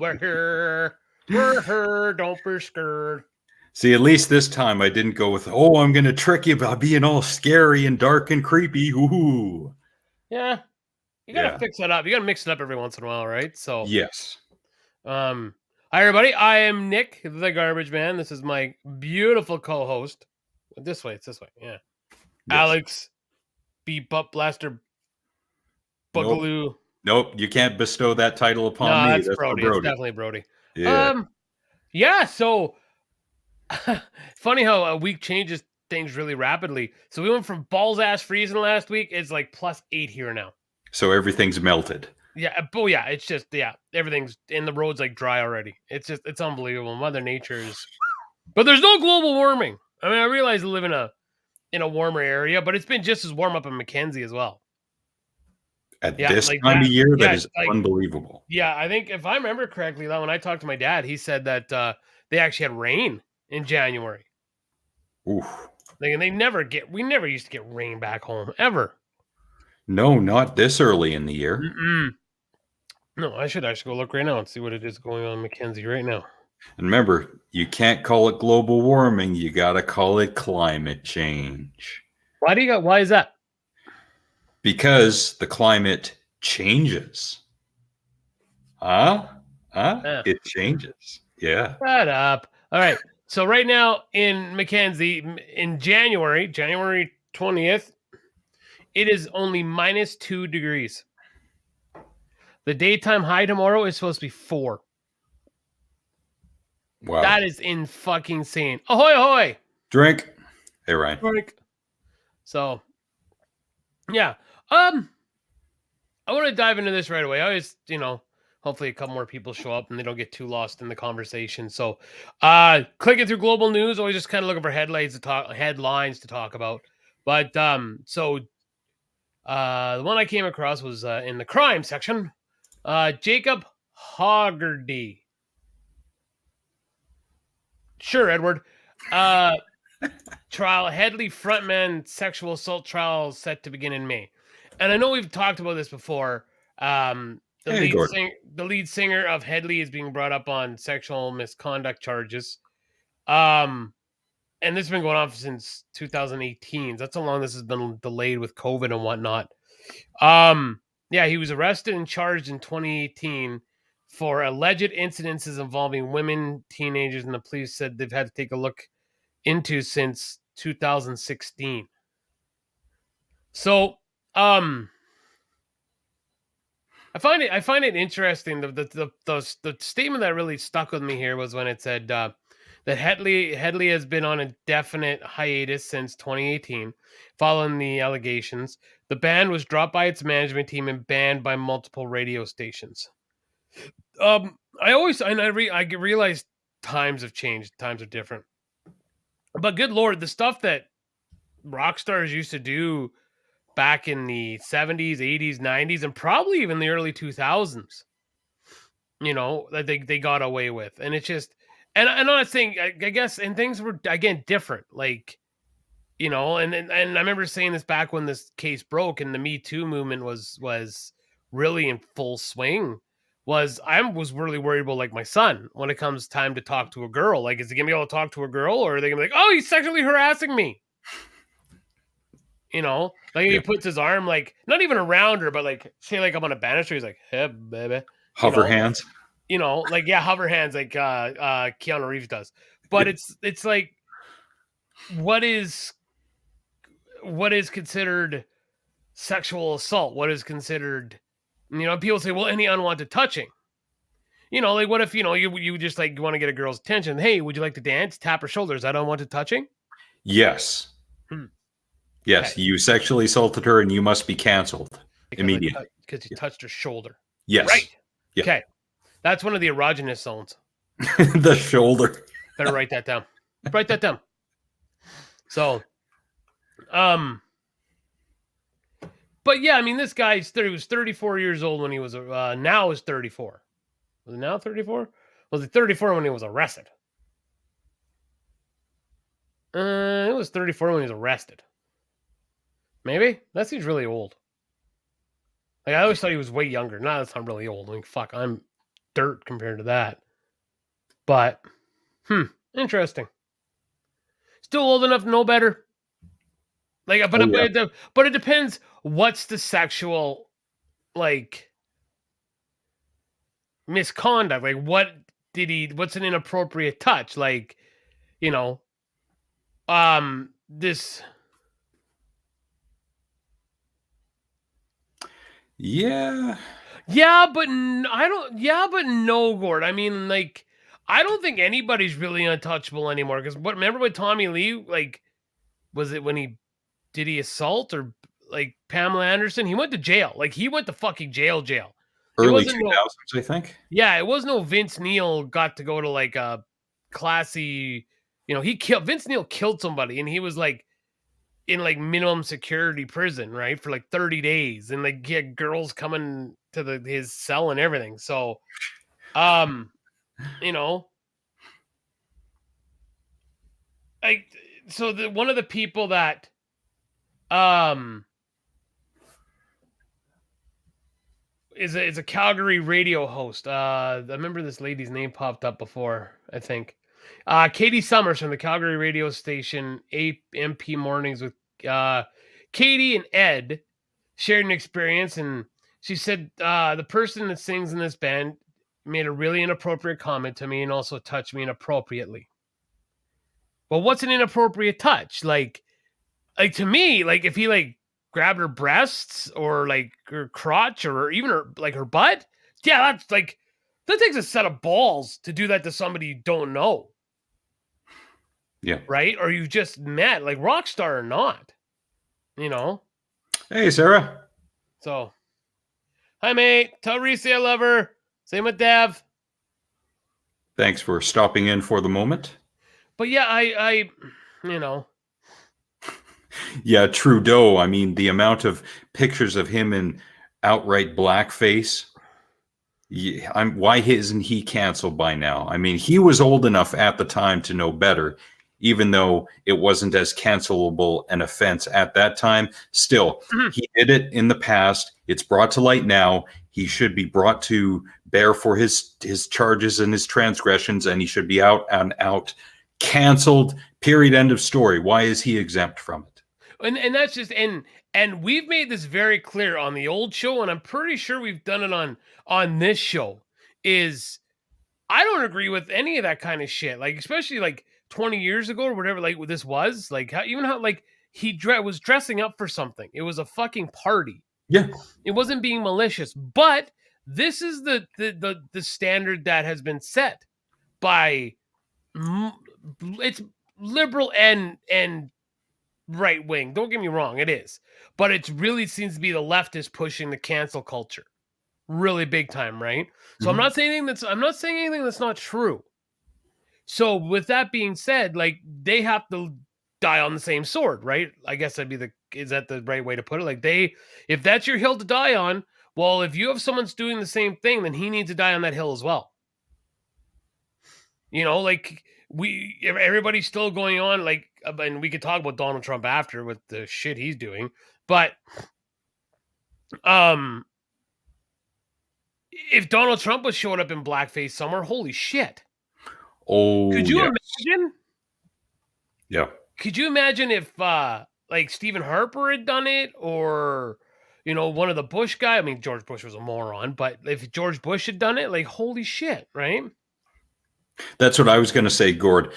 We're here. We're here. Don't be scared. See, at least this time I didn't go with, oh, I'm going to trick you by being all scary and dark and creepy. Ooh. Yeah. You got to fix it up. You got to mix it up every once in a while, right? So, yes. Hi, everybody. I am Nick, the Garbage Man. This is my beautiful co-host. This way. It's this way. Yeah. Yes. Alex, Beep Up Blaster, Boogaloo. Nope. You can't bestow that title upon me. That's Brody. It's definitely Brody. Yeah. Yeah. So, funny how a week changes things really rapidly. So we went from balls ass freezing last week. It's like +8 here now. So everything's melted. Yeah. Oh yeah. It's just, everything's in the roads like dry already. It's unbelievable. Mother Nature is, but there's no global warming. I mean, I realize I live in a warmer area, but it's been just as warm up in Mackenzie as well. At this time of year, that is unbelievable. Yeah, I think if I remember correctly, when I talked to my dad, he said that they actually had rain in January. Oof. Like, and we never used to get rain back home, ever. No, not this early in the year. Mm-mm. No, I should go look right now and see what it is going on in Mackenzie right now. And remember, you can't call it global warming. You got to call it climate change. Why is that? Because the climate changes. It changes. Yeah. Shut up. All right. So right now in Mackenzie, in January 20th, it is only -2 degrees. The daytime high tomorrow is supposed to be 4. Wow. That is fucking insane. Ahoy, ahoy. Drink. Hey, Ryan. Drink. So, yeah. I want to dive into this right away. I always, hopefully a couple more people show up and they don't get too lost in the conversation. So, clicking through global news, always just kind of looking for headlines to talk about. But the one I came across was in the crime section. Jacob Hoggerty. Sure, Edward. Trial Headley frontman sexual assault trial set to begin in May. And I know we've talked about this before. The lead singer of Headley is being brought up on sexual misconduct charges. And this has been going on since 2018. That's how long this has been delayed with COVID and whatnot. He was arrested and charged in 2018 for alleged incidences involving women, teenagers, and the police said they've had to take a look into since 2016. So, I find it interesting. The statement that really stuck with me here was when it said that Headley has been on a definite hiatus since 2018 following the allegations. The band was dropped by its management team and banned by multiple radio stations. I realize times have changed. Times are different. But good Lord, the stuff that rock stars used to do back in the 70s, 80s, 90s, and probably even the early 2000s, that they got away with. And it's just, and I'm not saying, I guess, and things were, again, different. Like, and I remember saying this back when this case broke and the Me Too movement was really in full swing. I was really worried about, like, my son when it comes time to talk to a girl. Like, is he gonna be able to talk to a girl, or are they gonna be like, oh, he's sexually harassing me? He puts his arm, like, not even around her, but, like, say, like, I'm on a banister, he's like, hey, baby. Hover hands. Hover hands, like Keanu Reeves does. But it's like, what is considered sexual assault? What is considered, people say, well, any unwanted touching. Like, what if, you just, like, want to get a girl's attention? Hey, would you like to dance? Tap her shoulder. Is that unwanted touching? Yes. Yes, okay. You sexually assaulted her and you must be canceled immediately. Because you touched her shoulder. Yes. Right. Yeah. Okay. That's one of the erogenous zones. The shoulder. Better write that down. Write that down. So, but yeah, I mean, this guy was 34 years old when he was, now is 34. Was it now 34? Was it 34 when he was arrested? It was 34 when he was arrested. Maybe? That seems really old. Like I always thought he was way younger. Now that's not really old. I mean, fuck, I'm dirt compared to that. But, interesting. Still old enough to know better. Like, Oh yeah. but it depends. What's the sexual like misconduct? Like, what's an inappropriate touch? Like, you know, this. Yeah. Yeah, but I don't. Yeah, but no, Gord. I mean, like, I don't think anybody's really untouchable anymore. Because remember when Tommy Lee, like, was it when did he assault or like Pamela Anderson? He went to jail. Like, he went to fucking jail. It Early wasn't 2000s, I think. yeah, it was no Vince Neil got to go to like a classy, Vince Neil killed somebody and he was like in like minimum security prison, right? For like 30 days and like he had girls coming to his cell and everything. So, um, you know, like so one of the people that is a Calgary radio host. I remember this lady's name popped up before, I think. Katie Summers from the Calgary radio station, AMP Mornings with Katie and Ed shared an experience, and she said the person that sings in this band made a really inappropriate comment to me and also touched me inappropriately. Well, what's an inappropriate touch? Like to me, like if he like grabbed her breasts or like her crotch or even her butt, yeah, that's like that takes a set of balls to do that to somebody you don't know. Yeah. Right? Or you've just met, like rock star or not. Hey, Sarah. So hi mate. Tell Reese I love her. Same with Dev. Thanks for stopping in for the moment. But yeah, I Yeah, Trudeau. I mean, the amount of pictures of him in outright blackface. Yeah, why isn't he canceled by now? I mean, he was old enough at the time to know better, even though it wasn't as cancelable an offense at that time. Still, he did it in the past. It's brought to light now. He should be brought to bear for his charges and his transgressions, and he should be out and out, canceled. Period. End of story. Why is he exempt from it? And that's just and we've made this very clear on the old show, and I'm pretty sure we've done it on this show. Is I don't agree with any of that kind of shit. Like especially like 20 years ago or whatever. Like what this was like how like he was dressing up for something. It was a fucking party. Yeah, it wasn't being malicious. But this is the standard that has been set by it's liberal and right wing. Don't get me wrong, it is. But it really seems to be the leftists pushing the cancel culture. Really big time, right? So I'm not saying anything that's not true. So with that being said, like they have to die on the same sword, right? I guess is that the right way to put it? Like if that's your hill to die on, well, if you have someone's doing the same thing, then he needs to die on that hill as well. Like everybody's still going on, like, and we could talk about Donald Trump after with the shit he's doing, but if Donald Trump was showing up in blackface somewhere, holy shit! Oh, could you yes. imagine? Yeah. Could you imagine if like Stephen Harper had done it, or one of the Bush guy? I mean, George Bush was a moron, but if George Bush had done it, like, holy shit, right? That's what I was going to say, Gord.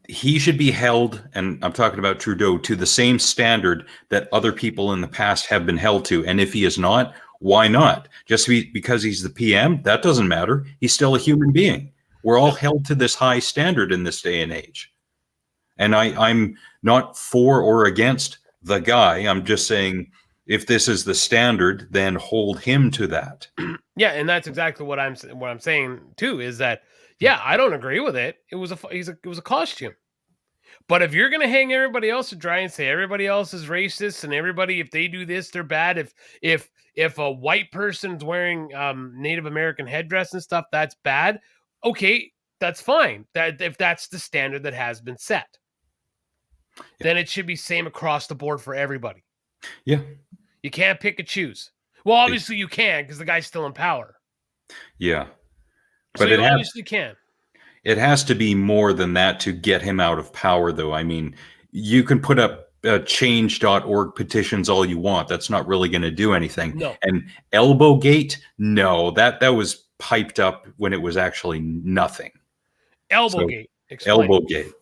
He should be held, and I'm talking about Trudeau, to the same standard that other people in the past have been held to. And if he is not, why not? Just because he's the PM, that doesn't matter. He's still a human being. We're all held to this high standard in this day and age. And I'm not for or against the guy. I'm just saying, if this is the standard, then hold him to that. Yeah, and that's exactly what I'm saying too. Is that I don't agree with it. It was a costume. But if you're gonna hang everybody else to dry and say everybody else is racist and everybody, if they do this, they're bad. If a white person's wearing Native American headdress and stuff, that's bad. Okay, that's fine. That if that's the standard that has been set, then it should be same across the board for everybody. Yeah. You can't pick and choose. Well, obviously you can because the guy's still in power. Yeah. So But you obviously can. it has to be more than that to get him out of power, though. I mean, you can put up change.org petitions all you want. That's not really going to do anything. No. And Elbowgate, no, that was piped up when it was actually nothing. Elbowgate. Explain. Elbowgate.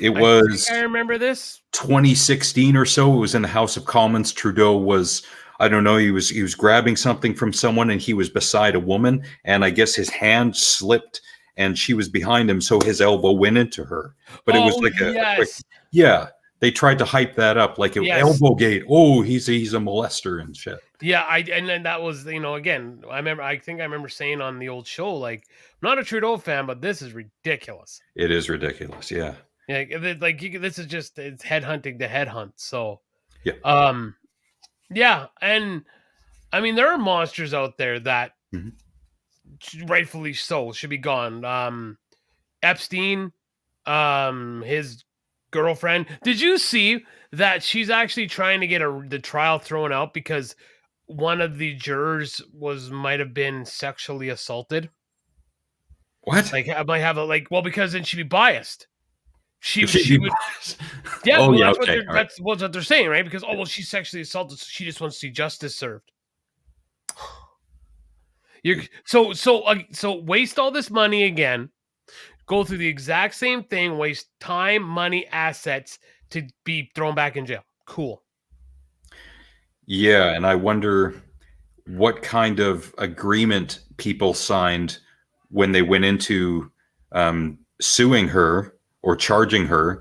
It I was think I remember this. 2016 or so. It was in the House of Commons. Trudeau was, I don't know, he was grabbing something from someone, and he was beside a woman, and I guess his hand slipped and she was behind him, so his elbow went into her. But it was like a quick, yeah. They tried to hype that up like Elbowgate. Oh, he's a molester and shit. Yeah, and then that was, again, I think I remember saying on the old show, like, I'm not a Trudeau fan, but this is ridiculous. It is ridiculous, yeah. Yeah, like this is just, it's headhunting to headhunt. So yeah, yeah, and I mean there are monsters out there that rightfully so should be gone. Epstein, his girlfriend. Did you see that she's actually trying to get the trial thrown out because one of the jurors might have been sexually assaulted? What? Like I might have because then she'd be biased. She would. Yeah, oh, well, yeah, that's what they're saying, right? Because she's sexually assaulted, so she just wants to see justice served. So waste all this money again, go through the exact same thing, waste time, money, assets to be thrown back in jail. Cool. Yeah, and I wonder what kind of agreement people signed when they went into suing her or charging her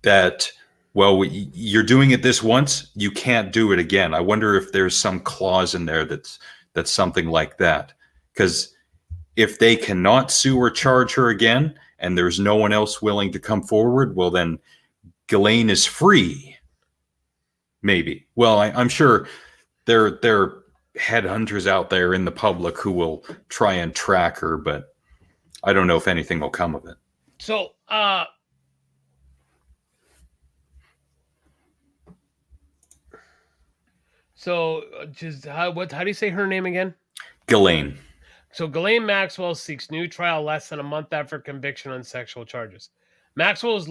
that, well, you're doing it this once, you can't do it again. I wonder if there's some clause in there that's something like that. Because if they cannot sue or charge her again and there's no one else willing to come forward, well, then Ghislaine is free. Maybe. Well, I'm sure there are headhunters out there in the public who will try and track her, but I don't know if anything will come of it. So, just how do you say her name again? Ghislaine. So Ghislaine Maxwell seeks new trial less than a month after conviction on sexual charges. Maxwell's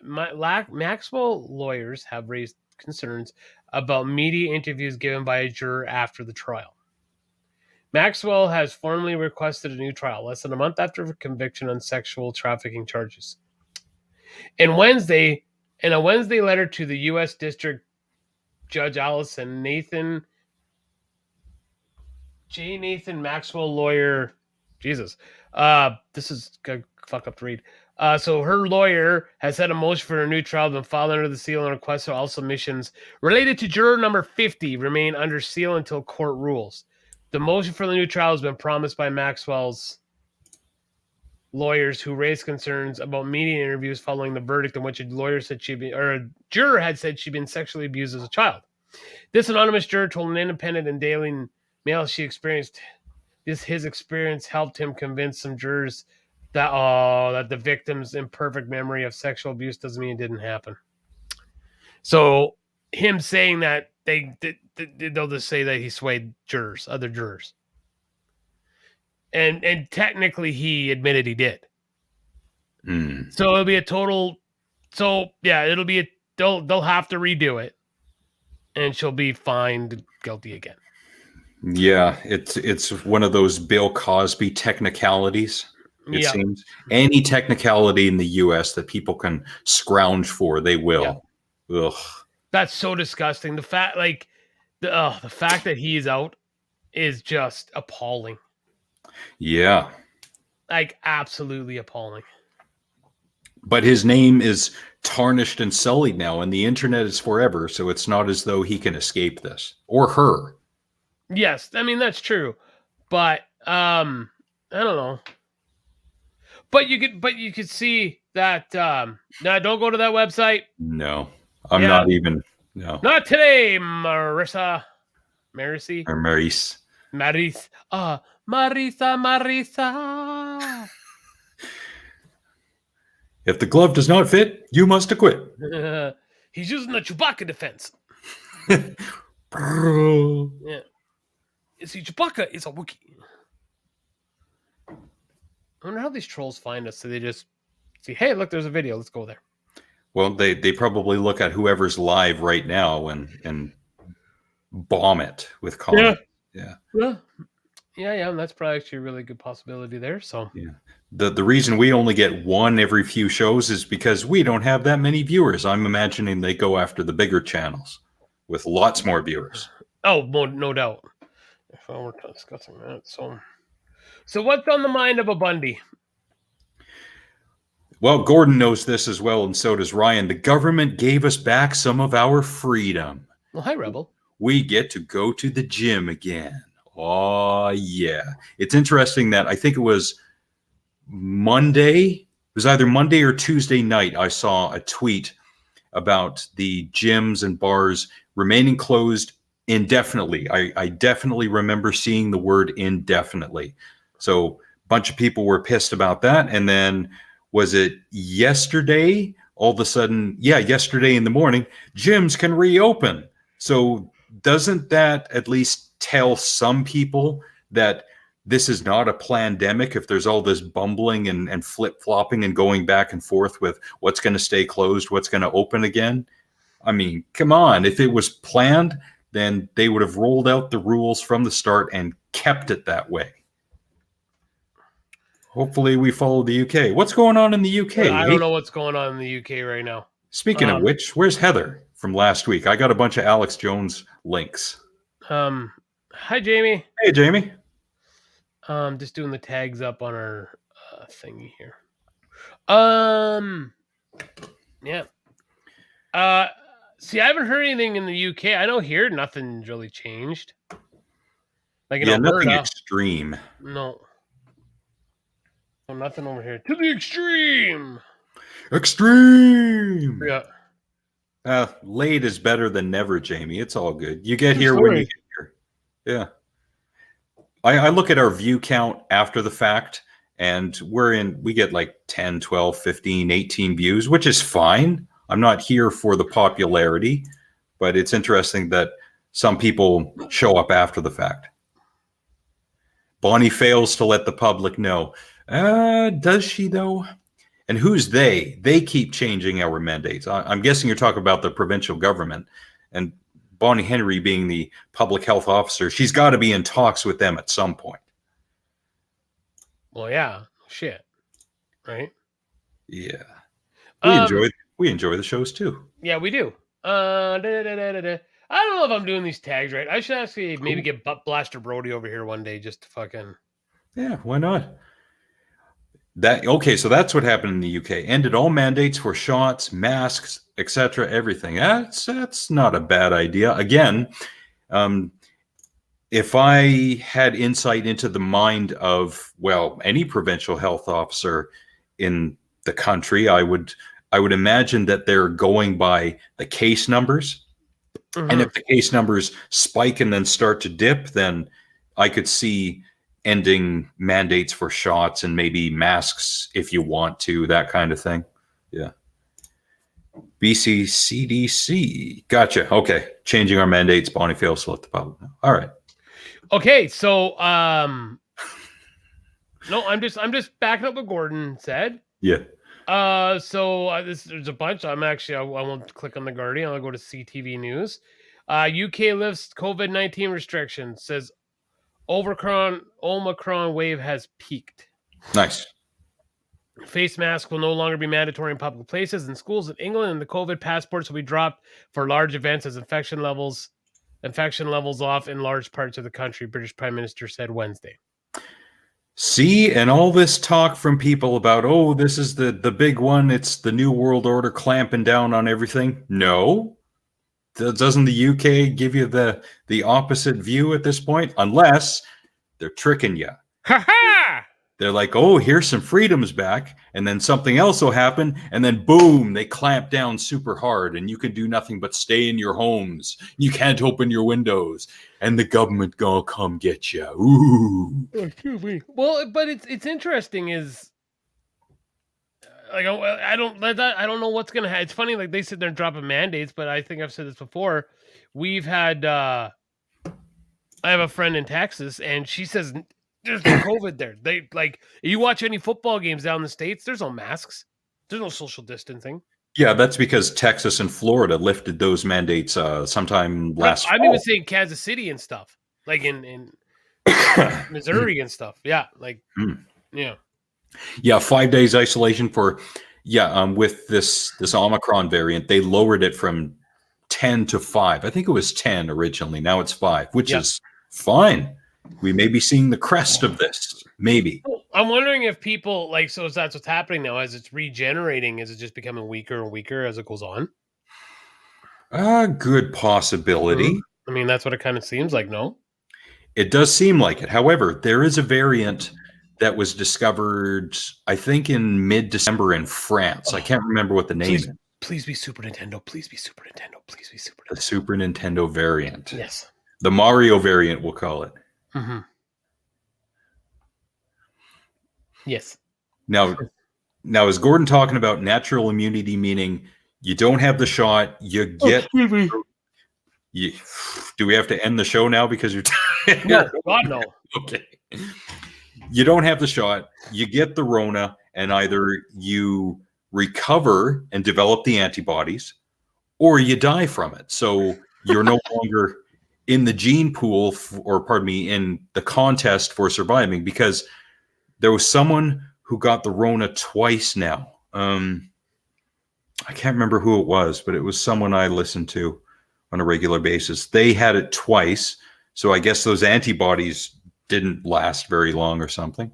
Maxwell lawyers have raised concerns about media interviews given by a juror after the trial. Maxwell has formally requested a new trial less than a month after conviction on sexual trafficking charges. In a Wednesday letter to the U.S. District Judge Allison, Nathan Maxwell lawyer, Jesus, this is gonna fuck up to read. So her lawyer has set a motion for a new trial, been filed under the seal, and requests for all submissions related to juror number 50 remain under seal until court rules. The motion for the new trial has been promised by Maxwell's lawyers, who raised concerns about media interviews following the verdict in which a juror had said she'd been sexually abused as a child. This anonymous juror told an independent and Daily Mail she experienced this. His experience helped him convince some jurors that the victim's imperfect memory of sexual abuse doesn't mean it didn't happen. So him saying that they'll just say that he swayed other jurors. And technically he admitted he did. So it'll be a total. So yeah, it'll be they'll have to redo it, and she'll be fined guilty again. Yeah, it's one of those Bill Cosby technicalities. It seems any technicality in the U.S. that people can scrounge for, they will. Ugh. That's so disgusting. The fact that he's out is just appalling. Yeah, like absolutely appalling. But his name is tarnished and sullied now, and the internet is forever. So it's not as though he can escape this, or her. Yes, I mean that's true, but I don't know. But you could see that. No, don't go to that website. No, I'm not even. No, not today, Marissa. Marissa. Or Maurice. Maurice. Marissa. If the glove does not fit, you must acquit. He's using the Chewbacca defense. Yeah. See, Chewbacca is a Wookiee. I wonder how these trolls find us. So they just see, hey, look, there's a video. Let's go there. Well, they probably look at whoever's live right now and bomb it with comments. Yeah. Yeah. And that's probably actually a really good possibility there. So yeah. The reason we only get one every few shows is because we don't have that many viewers. I'm imagining they go after the bigger channels with lots more viewers. Oh, no doubt. If I were discussing that, so what's on the mind of a Bundy? Well, Gordon knows this as well, and so does Ryan. The government gave us back some of our freedom. Well, hi, Rebel. We get to go to the gym again. Oh, yeah. It's interesting that I think it was Monday. It was either Monday or Tuesday night. I saw a tweet about the gyms and bars remaining closed indefinitely. I definitely remember seeing the word indefinitely. So a bunch of people were pissed about that. And then was it yesterday? All of a sudden, yesterday in the morning, gyms can reopen. So doesn't that at least tell some people that this is not a pandemic if there's all this bumbling and flip-flopping and going back and forth with what's going to stay closed, what's going to open again? I mean, come on. If it was planned, then they would have rolled out the rules from the start and kept it that way. Hopefully we follow the UK. What's going on in the UK? I don't know what's going on in the UK right now. Speaking of which, where's Heather from last week? I got a bunch of Alex Jones links. Hi, Jamie. Hey, Jamie. Just doing the tags up on our thingy here. Yeah. See, I haven't heard anything in the UK. I know here nothing's really changed. Like in Alberta, nothing extreme. No, nothing over here. To the extreme. Extreme. Yeah. Late is better than never, Jamie. It's all good. You get here when you get here. Yeah. I look at our view count after the fact, and we get like 10, 12, 15, 18 views, which is fine. I'm not here for the popularity, but it's interesting that some people show up after the fact. Bonnie fails to let the public know. Does she, though? And who's they? They keep changing our mandates. I'm guessing you're talking about the provincial government. And Bonnie Henry being the public health officer, she's got to be in talks with them at some point. Well, yeah. Shit. Right? Yeah. We enjoy the shows, too. Yeah, we do. I don't know if I'm doing these tags right. I should actually maybe get Butt Blaster Brody over here one day just to fucking... Yeah, why not? So that's what happened in the UK. Ended all mandates for shots, masks, etc. Everything. That's not a bad idea. Again, if I had insight into the mind of any provincial health officer in the country, I would imagine that they're going by the case numbers. Mm-hmm. And if the case numbers spike and then start to dip, then I could see ending mandates for shots and maybe masks if you want to, that kind of thing. Yeah. BC CDC. Gotcha. Okay. Changing our mandates. Bonnie fails to let the public know. All right. Okay. So, no, I'm just backing up what Gordon said. Yeah. There's a bunch. I won't click on the Guardian. I'll go to CTV News. UK lifts COVID-19 restrictions. Says Omicron wave has peaked. Nice. Face masks will no longer be mandatory in public places and schools in England, and the COVID passports will be dropped for large events as infection levels off in large parts of the country, British Prime Minister said Wednesday. See, and all this talk from people about, this is the big one. It's the New World Order clamping down on everything. No. Doesn't the UK give you the opposite view at this point? Unless they're tricking you. Ha-ha! They're like, here's some freedoms back, and then something else will happen, and then boom, they clamp down super hard, and you can do nothing but stay in your homes. You can't open your windows, and the government gonna come get you. Ooh. Well, but it's interesting is like I don't know what's gonna happen. It's funny, like they sit there and dropping mandates, but I think I've said this before. We've had I have a friend in Texas, and she says there's no COVID there. They like you watch any football games down in the States, there's no masks, there's no social distancing. Yeah, that's because Texas and Florida lifted those mandates sometime last I'm fall. even saying Kansas City and stuff, like in Missouri and stuff. Yeah, like yeah. Yeah, 5 days isolation for with this Omicron variant, they lowered it from 10 to 5. I think it was 10 originally. Now it's 5, which is fine. We may be seeing the crest of this. Maybe. I'm wondering if people like so that's what's happening now as it's regenerating. Is it just becoming weaker and weaker as it goes on? A good possibility. I mean, that's what it kind of seems like. No, it does seem like it. However, there is a variant that was discovered, I think, in mid-December in France. I can't remember what the name is. Please be Super Nintendo. Please be Super Nintendo. Please be Super Nintendo. The Super Nintendo variant. Yes. The Mario variant, we'll call it. Mm-hmm. Yes. Now, is Gordon talking about natural immunity, meaning you don't have the shot, you get... do we have to end the show now because you're... No, God, no. Okay. You don't have the shot, you get the Rona, and either you recover and develop the antibodies, or you die from it. So you're no longer in the gene pool, in the contest for surviving, because there was someone who got the Rona twice now. I can't remember who it was, but it was someone I listened to on a regular basis. They had it twice, so I guess those antibodies didn't last very long or something.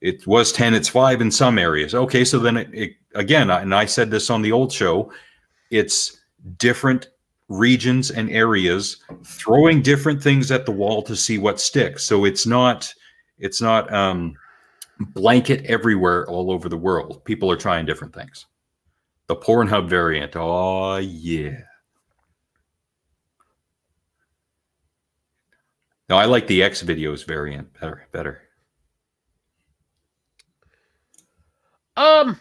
It was 10, it's 5 in some areas. Okay, so then it again, and I said this on the old show, it's different regions and areas throwing different things at the wall to see what sticks. So it's not blanket everywhere all over the world. People are trying different things. The Pornhub variant. Oh, yeah. No, I like the X videos variant better. Man,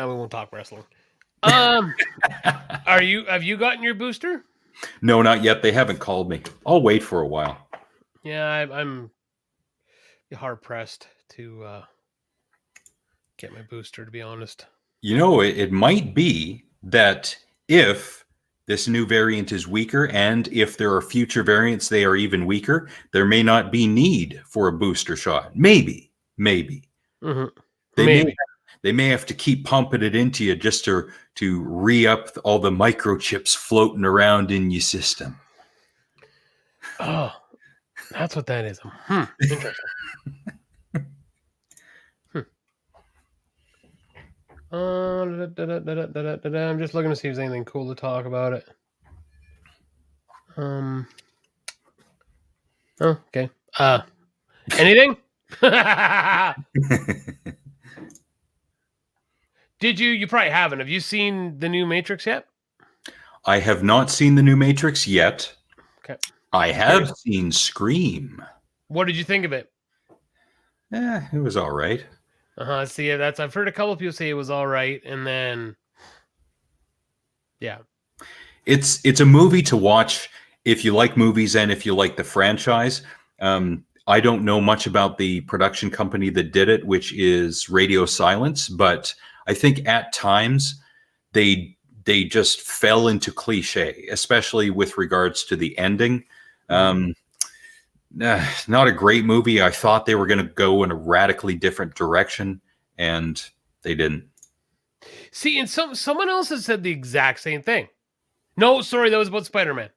we won't talk wrestling. Have you gotten your booster? No, not yet. They haven't called me. I'll wait for a while. Yeah, I'm hard pressed to get my booster, to be honest. You know, it might be that if this new variant is weaker, and if there are future variants, they are even weaker, there may not be need for a booster shot. Maybe. Mm-hmm. They may have to keep pumping it into you just to re-up all the microchips floating around in your system. Oh, that's what that is. Interesting. I'm just looking to see if there's anything cool to talk about it. Okay. Anything? Did you probably haven't. Have you seen the new Matrix yet? I have not seen the new Matrix yet. Okay. I have seen Scream. What did you think of it? It was all right. See, I've heard a couple of people say it was all right, and then yeah. It's a movie to watch if you like movies and if you like the franchise. I don't know much about the production company that did it, which is Radio Silence, but I think at times they just fell into cliche, especially with regards to the ending. Not a great movie. I thought they were going to go in a radically different direction, and they didn't. See, and someone else has said the exact same thing. No, sorry, that was about Spider-Man.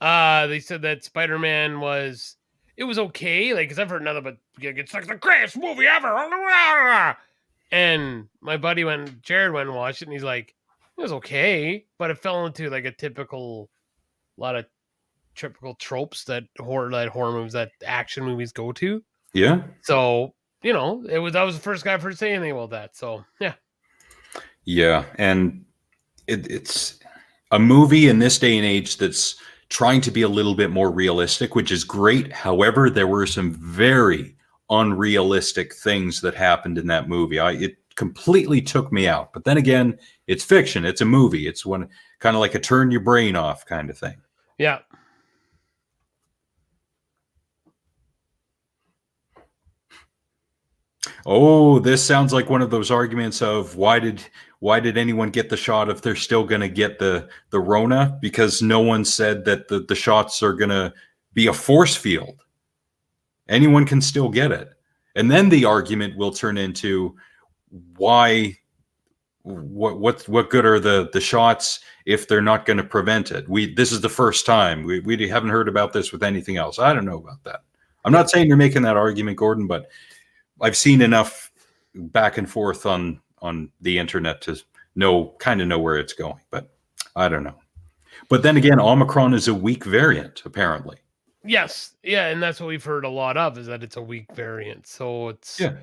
They said that Spider-Man was okay, like, because I've heard nothing but it's like the greatest movie ever. And my buddy Jared went and watched it, and he's like, it was okay, but it fell into like a lot of typical tropes that horror movies, that action movies go to. Yeah. So, that was the first guy I've heard say anything about that. So, yeah. Yeah, and it's a movie in this day and age that's trying to be a little bit more realistic, which is great. However, there were some very unrealistic things that happened in that movie. It completely took me out. But then again, it's fiction. It's a movie. It's one kind of like a turn your brain off kind of thing. Yeah. Oh, this sounds like one of those arguments of why did anyone get the shot if they're still going to get the Rona? Because no one said that the shots are going to be a force field. Anyone can still get it. And then the argument will turn into what good are the shots if they're not going to prevent it? This is the first time. We haven't heard about this with anything else. I don't know about that. I'm not saying you're making that argument, Gordon, but I've seen enough back and forth on the internet to kind of know where it's going, but I don't know. But then again, Omicron is a weak variant, apparently. Yes. Yeah. And that's what we've heard a lot of, is that it's a weak variant. So it's, and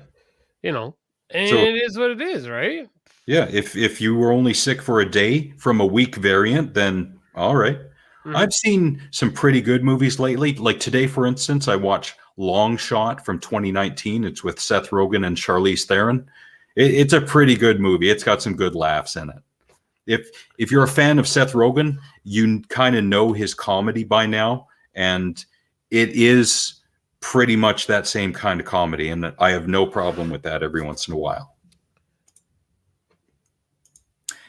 it is what it is, right? Yeah. If you were only sick for a day from a weak variant, then all right. Mm-hmm. I've seen some pretty good movies lately. Like today, for instance, I watched Long Shot from 2019. It's with Seth Rogen and Charlize Theron. It's a pretty good movie. It's got some good laughs in it. If you're a fan of Seth Rogen, you kind of know his comedy by now, and it is pretty much that same kind of comedy, and I have no problem with that every once in a while.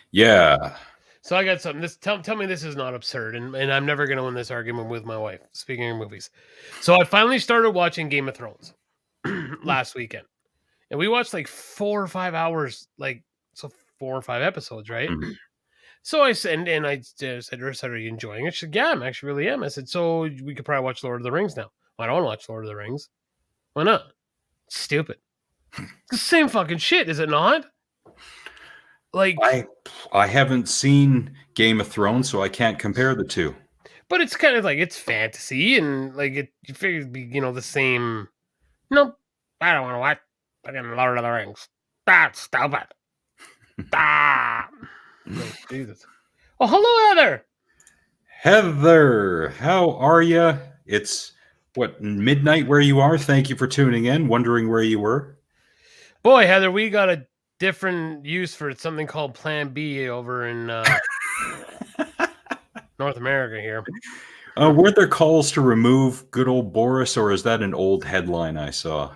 Yeah. So I got something. Tell me this is not absurd, and I'm never going to win this argument with my wife. Speaking of movies, so I finally started watching Game of Thrones last weekend, and we watched like 4 or 5 hours, 4 or 5 episodes, right? Mm-hmm. So I said, and I said to her, "Are you enjoying it?" She said, "Yeah, I actually really am." I said, "So we could probably watch Lord of the Rings now." I don't want to watch Lord of the Rings. Why not? It's stupid. It's the same fucking shit, is it not? Like, I haven't seen Game of Thrones, so I can't compare the two. But it's kind of like, it's fantasy, and like you figure it'd be, the same. Nope, I don't want to watch fucking Lord of the Rings. That's stupid. Like, Jesus. Oh, hello, Heather. Heather, how are you? It's midnight where you are. Thank you for tuning in. Wondering where you were. Boy, Heather, we got a different use for something called Plan B over in North America here. Were there calls to remove good old Boris, or is that an old headline I saw?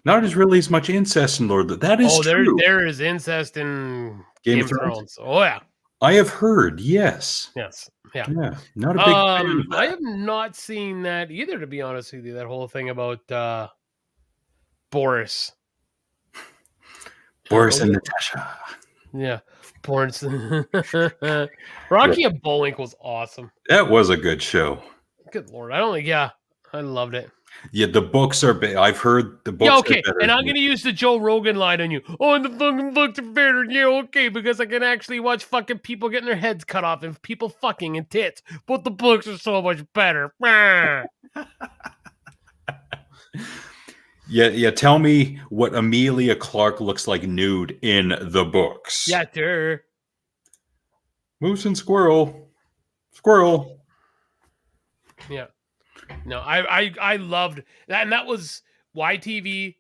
Not as much incest in Lord. That is true. There is incest in Game of Thrones. Oh yeah, I have heard. Yes. Yes. Yeah. Yeah. Not a big fan of that. I have not seen that either, to be honest with you. That whole thing about Boris. Boris and Natasha. Yeah. Boris. Rocky and Bullwinkle was awesome. That was a good show. Good Lord. I loved it. Yeah, the books are big. I've heard the books. Yeah, okay. And I'm going to use the Joe Rogan line on you. Oh, and the fucking books are better. Yeah, okay. Because I can actually watch fucking people getting their heads cut off and people fucking and tits. But the books are so much better. Yeah. Tell me what Amelia Clark looks like nude in the books. Yeah, sure. Moose and squirrel. Squirrel. Yeah. No, I loved that, and that was YTV,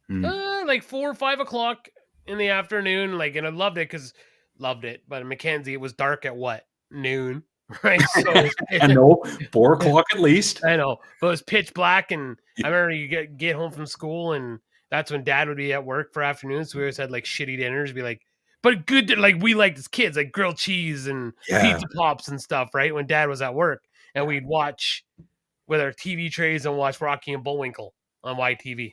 like 4 or 5 o'clock in the afternoon, and I loved it. But in Mackenzie, it was dark at noon, right? So I know, 4 o'clock at least. I know, but it was pitch black, and I remember you get home from school, and that's when Dad would be at work for afternoons. So we always had shitty dinners, but good, we liked as kids, like grilled cheese and pizza pops and stuff, right? When Dad was at work, and we'd watch with our TV trays and watch Rocky and Bullwinkle on YTV.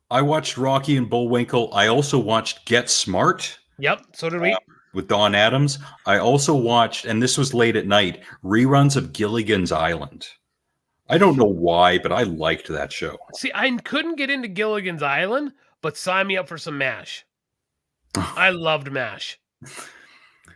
I watched Rocky and Bullwinkle. I also watched Get Smart. Yep, so did we. With Don Adams. I also watched, and this was late at night, reruns of Gilligan's Island. I don't know why, but I liked that show. See, I couldn't get into Gilligan's Island, but sign me up for some MASH. I loved MASH.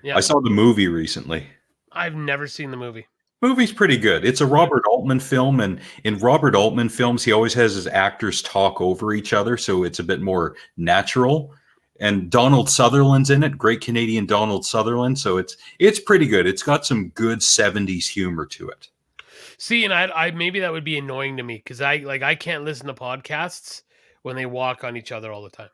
Yeah, I saw the movie recently. I've never seen the movie. Movie's pretty good. It's a Robert Altman film, and in Robert Altman films, he always has his actors talk over each other, so it's a bit more natural. And Donald Sutherland's in it, great Canadian Donald Sutherland, so it's pretty good. It's got some good 70s humor to it. See, and I maybe that would be annoying to me because I can't listen to podcasts when they walk on each other all the time.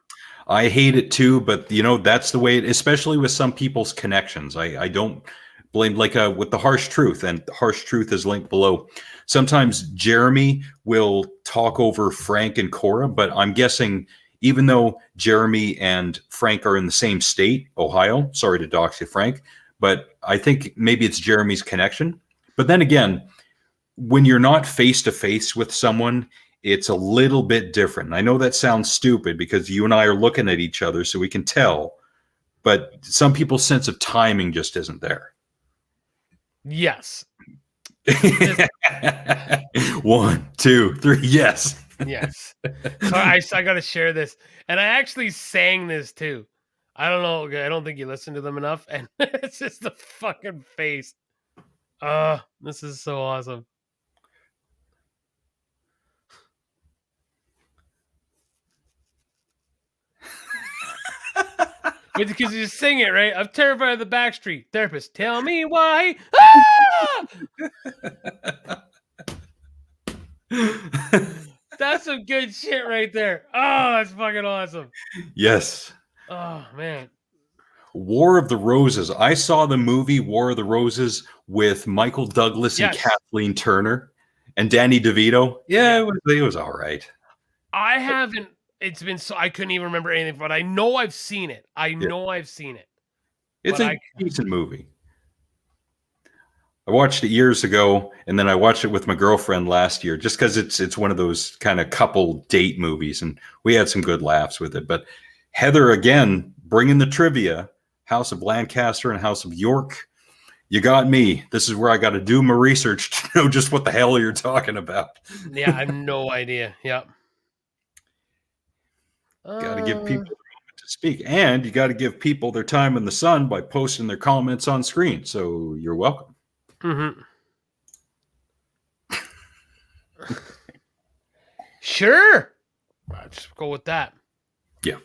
I hate it too, but that's the way it, especially with some people's connections. I don't blame, like with the harsh truth, and harsh truth is linked below. Sometimes Jeremy will talk over Frank and Cora, but I'm guessing even though Jeremy and Frank are in the same state, Ohio, sorry to dox you, Frank, but I think maybe it's Jeremy's connection. But then again, when you're not face to face with someone, it's a little bit different. I know that sounds stupid because you and I are looking at each other so we can tell, but some people's sense of timing just isn't there. Yes. 1, 2, 3, yes. Yes. So I got to share this. And I actually sang this too. I don't know. I don't think you listen to them enough. And it's just the fucking face. This is so awesome. Because you sing it, right? I'm terrified of the back street. Therapist, tell me why. That's some good shit right there. Oh, that's fucking awesome. Yes. Oh, man. War of the Roses. I saw the movie War of the Roses with Michael Douglas and Kathleen Turner and Danny DeVito. Yeah, it was all right. I haven't. It's been so I couldn't even remember anything, but I know I've seen it. I've seen it. It's a decent movie. I watched it years ago, and then I watched it with my girlfriend last year, just because it's one of those kind of couple date movies, and we had some good laughs with it. But Heather, again, bringing the trivia, House of Lancaster and House of York. You got me. This is where I got to do my research to know just what the hell you're talking about. Yeah, I have no idea. Yep. Got to give people the moment to speak, and you got to give people their time in the sun by posting their comments on screen. So you're welcome. Mm-hmm. Sure. I'll just go with that. Yeah.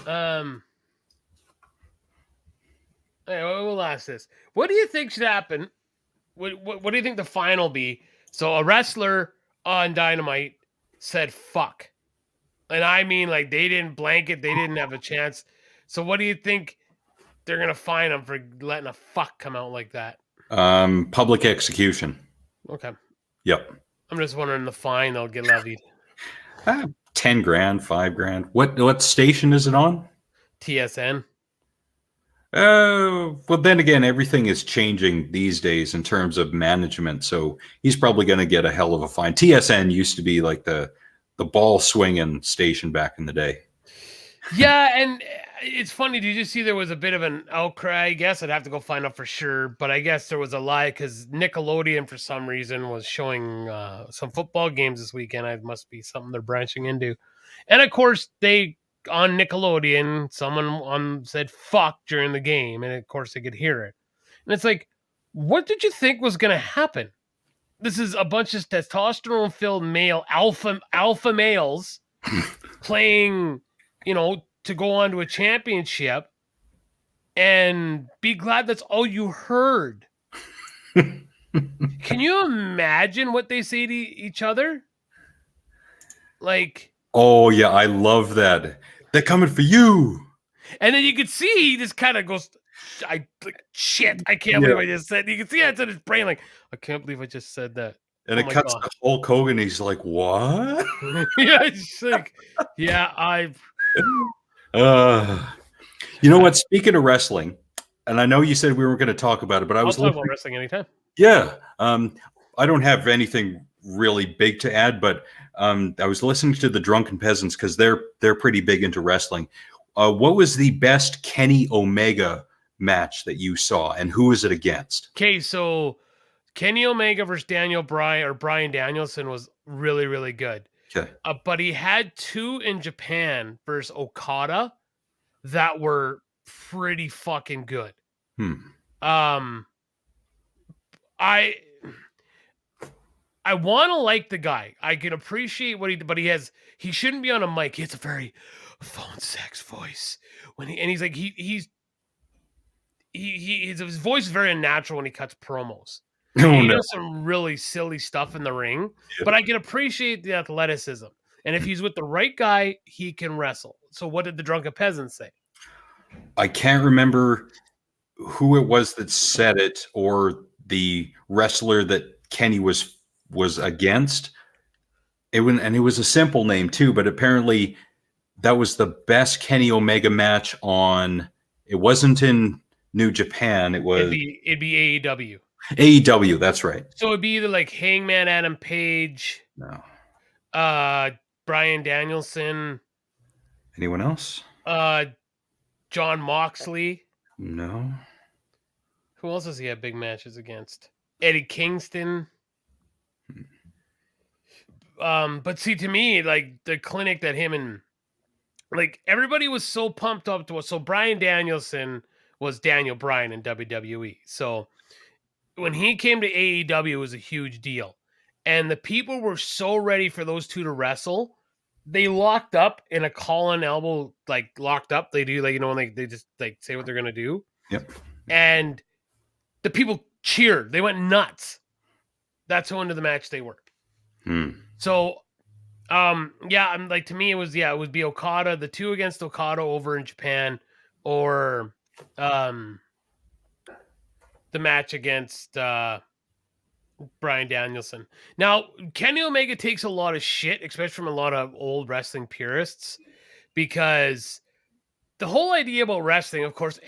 Anyway, we'll ask this. What do you think should happen? What do you think the final be? So a wrestler on Dynamite said fuck. And I mean, like, they didn't blanket. They didn't have a chance. So what do you think they're going to fine them for letting a fuck come out like that? Public execution. Okay. Yep. I'm just wondering the fine they'll get levied. 10 grand, 5 grand. What station is it on? TSN. Well, then again, everything is changing these days in terms of management. So he's probably going to get a hell of a fine. TSN used to be like the ball swinging station back in the day. Yeah, and it's funny. Did you see there was a bit of an outcry? I guess I'd have to go find out for sure. But I guess there was a lie because Nickelodeon, for some reason, was showing some football games this weekend. It must be something they're branching into. And of course, they on Nickelodeon, someone said fuck during the game. And of course, they could hear it. And it's like, what did you think was going to happen? This is a bunch of testosterone-filled male alpha males playing, to go on to a championship, and be glad that's all you heard. Can you imagine what they say to each other? Like, oh yeah, I love that. They're coming for you. And then you could see he just kind of goes, shit, I can't believe I just said. You can see it's in his brain, like, I can't believe I just said that. And it cuts to Hulk Hogan. He's like, what? Yeah, it's like, yeah, you know what? Speaking of wrestling, and I know you said we weren't going to talk about it, but I'll talk about wrestling anytime. Yeah. I don't have anything really big to add, but I was listening to the Drunken Peasants because they're pretty big into wrestling. What was the best Kenny Omega match that you saw, and who was it against? Okay, so Kenny Omega versus Bryan Danielson was really, really good. Okay. But he had two in Japan versus Okada that were pretty fucking good. I want to like the guy. I can appreciate what but he shouldn't be on a mic. He has a very phone sex voice he's like his voice is very unnatural when he cuts promos. Oh He no. does some really silly stuff in the ring, Yeah. but I can appreciate the athleticism. And if he's with the right guy, he can wrestle. So what did the drunken peasant say? I can't remember who it was that said it, or the wrestler that Kenny was against. It was a simple name too, but apparently that was the best Kenny Omega match on. It wasn't in New Japan. It was It'd be AEW. AEW. That's right. So it'd be either like Hangman Adam Page, No. Bryan Danielson, Anyone else? John Moxley. No. Who else has he had big matches against? Eddie Kingston. But see, to me, like the clinic that him and like everybody was so pumped up to it. So Bryan Danielson was Daniel Bryan in WWE. So when he came to AEW, it was a huge deal. And the people were so ready for those two to wrestle. They locked up in a collar and elbow, like locked up. They do, like, you know, when they just like say what they're gonna do. Yep. And the people cheered. They went nuts. That's how into the match they were. So yeah, I'm like, to me it would be Okada, the two against Okada over in Japan, or the match against Bryan Danielson. Now, Kenny Omega takes a lot of shit, especially from a lot of old wrestling purists, because the whole idea about wrestling, of course,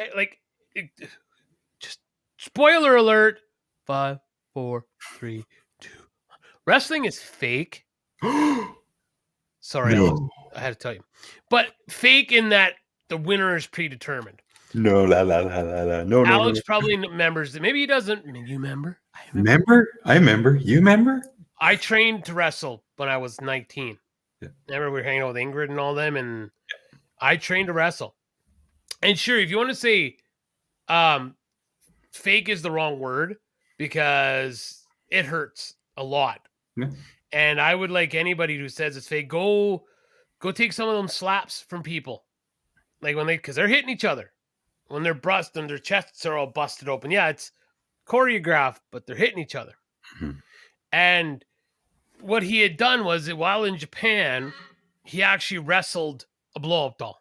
just spoiler alert, 5, 4, 3, 2. Wrestling is fake. Sorry, No. Alex, I had to tell you. But fake in that the winner is predetermined. No, no. Alex probably remembers that. Maybe he doesn't. I mean, you remember? I remember. You remember? I trained to wrestle when I was 19. Yeah. Remember, we were hanging out with Ingrid and all them, and I trained to wrestle. And sure, if you want to say fake is the wrong word, because it hurts a lot. Yeah. And I would like anybody who says it's fake, go take some of them slaps from people. Like because they're hitting each other. When they're busting, their chests are all busted open. Yeah, it's choreographed, but they're hitting each other. Mm-hmm. And what he had done was that while in Japan, he actually wrestled a blow-up doll.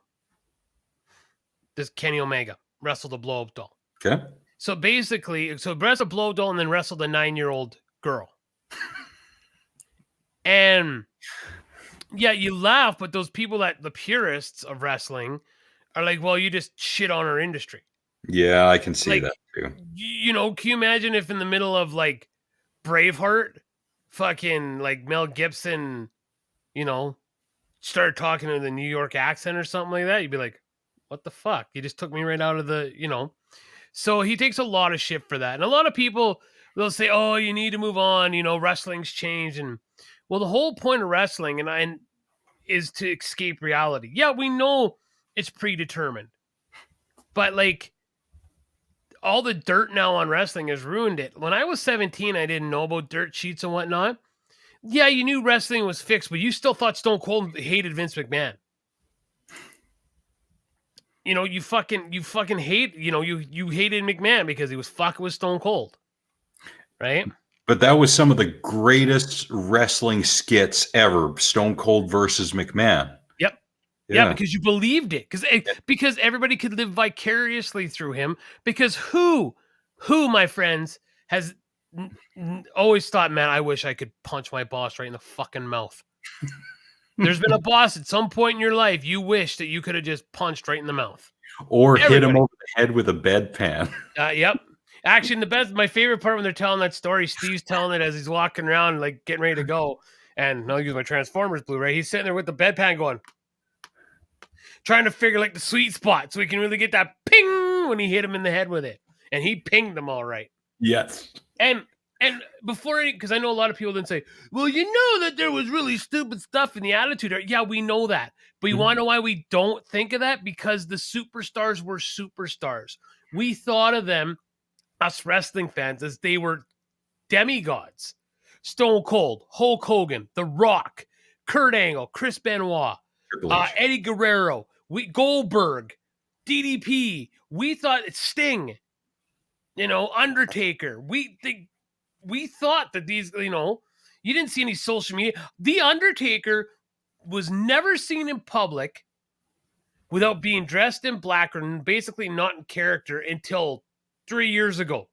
This Kenny Omega wrestled a blow-up doll. Okay. So basically, wrestled a blow-up doll and then wrestled a 9-year-old girl. And yeah, you laugh, but those people the purists of wrestling are like, well, you just shit on our industry. Yeah, I can see like, that too. You know, can you imagine if in the middle of like Braveheart, fucking like Mel Gibson, you know, started talking in the New York accent or something like that? You'd be like, what the fuck? You just took me right out of the, you know. So he takes a lot of shit for that. And a lot of people, they'll say, oh, you need to move on. You know, wrestling's changed. And well, the whole point of wrestling and is to escape reality. Yeah, we know it's predetermined, but like all the dirt now on wrestling has ruined it. When I was 17, I didn't know about dirt sheets and whatnot. Yeah, you knew wrestling was fixed, but you still thought Stone Cold hated Vince McMahon. You know, you fucking hate, you know, you hated McMahon because he was fucking with Stone Cold. Right? But that was some of the greatest wrestling skits ever. Stone Cold versus McMahon. Yep. Yeah, because you believed it. Because everybody could live vicariously through him. Because who, my friends, has always thought, man, I wish I could punch my boss right in the fucking mouth. There's been a boss at some point in your life you wish that you could have just punched right in the mouth. Or hit him over the head with a bedpan. Yep. Actually, my favorite part when they're telling that story, Steve's telling it as he's walking around, like getting ready to go. And I'll use my Transformers Blu-ray. He's sitting there with the bedpan going, trying to figure like the sweet spot so he can really get that ping when he hit him in the head with it. And he pinged them all right. Yes. And before, because I know a lot of people didn't say, well, you know that there was really stupid stuff in the Attitude Era. Yeah, we know that. But you want to know why we don't think of that? Because the superstars were superstars. We thought of them, us wrestling fans, as they were demigods. Stone Cold, Hulk Hogan, The Rock, Kurt Angle, Chris Benoit, Eddie Guerrero, Goldberg, DDP. We thought it's Sting, you know, Undertaker. we thought that these, you didn't see any social media. The Undertaker was never seen in public without being dressed in black or basically not in character until 2 years ago,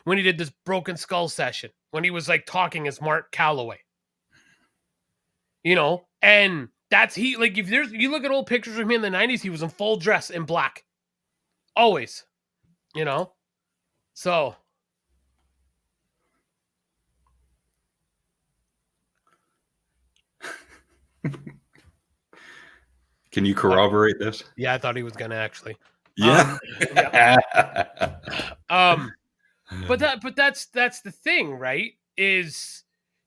when he did this Broken Skull session, when he was like talking as Mark Calloway. And that's if you look at old pictures of him in the 90s, he was in full dress in black. Always. So Can you corroborate this? yeah, I thought he was gonna actually. Yeah. But that's the thing, right? Is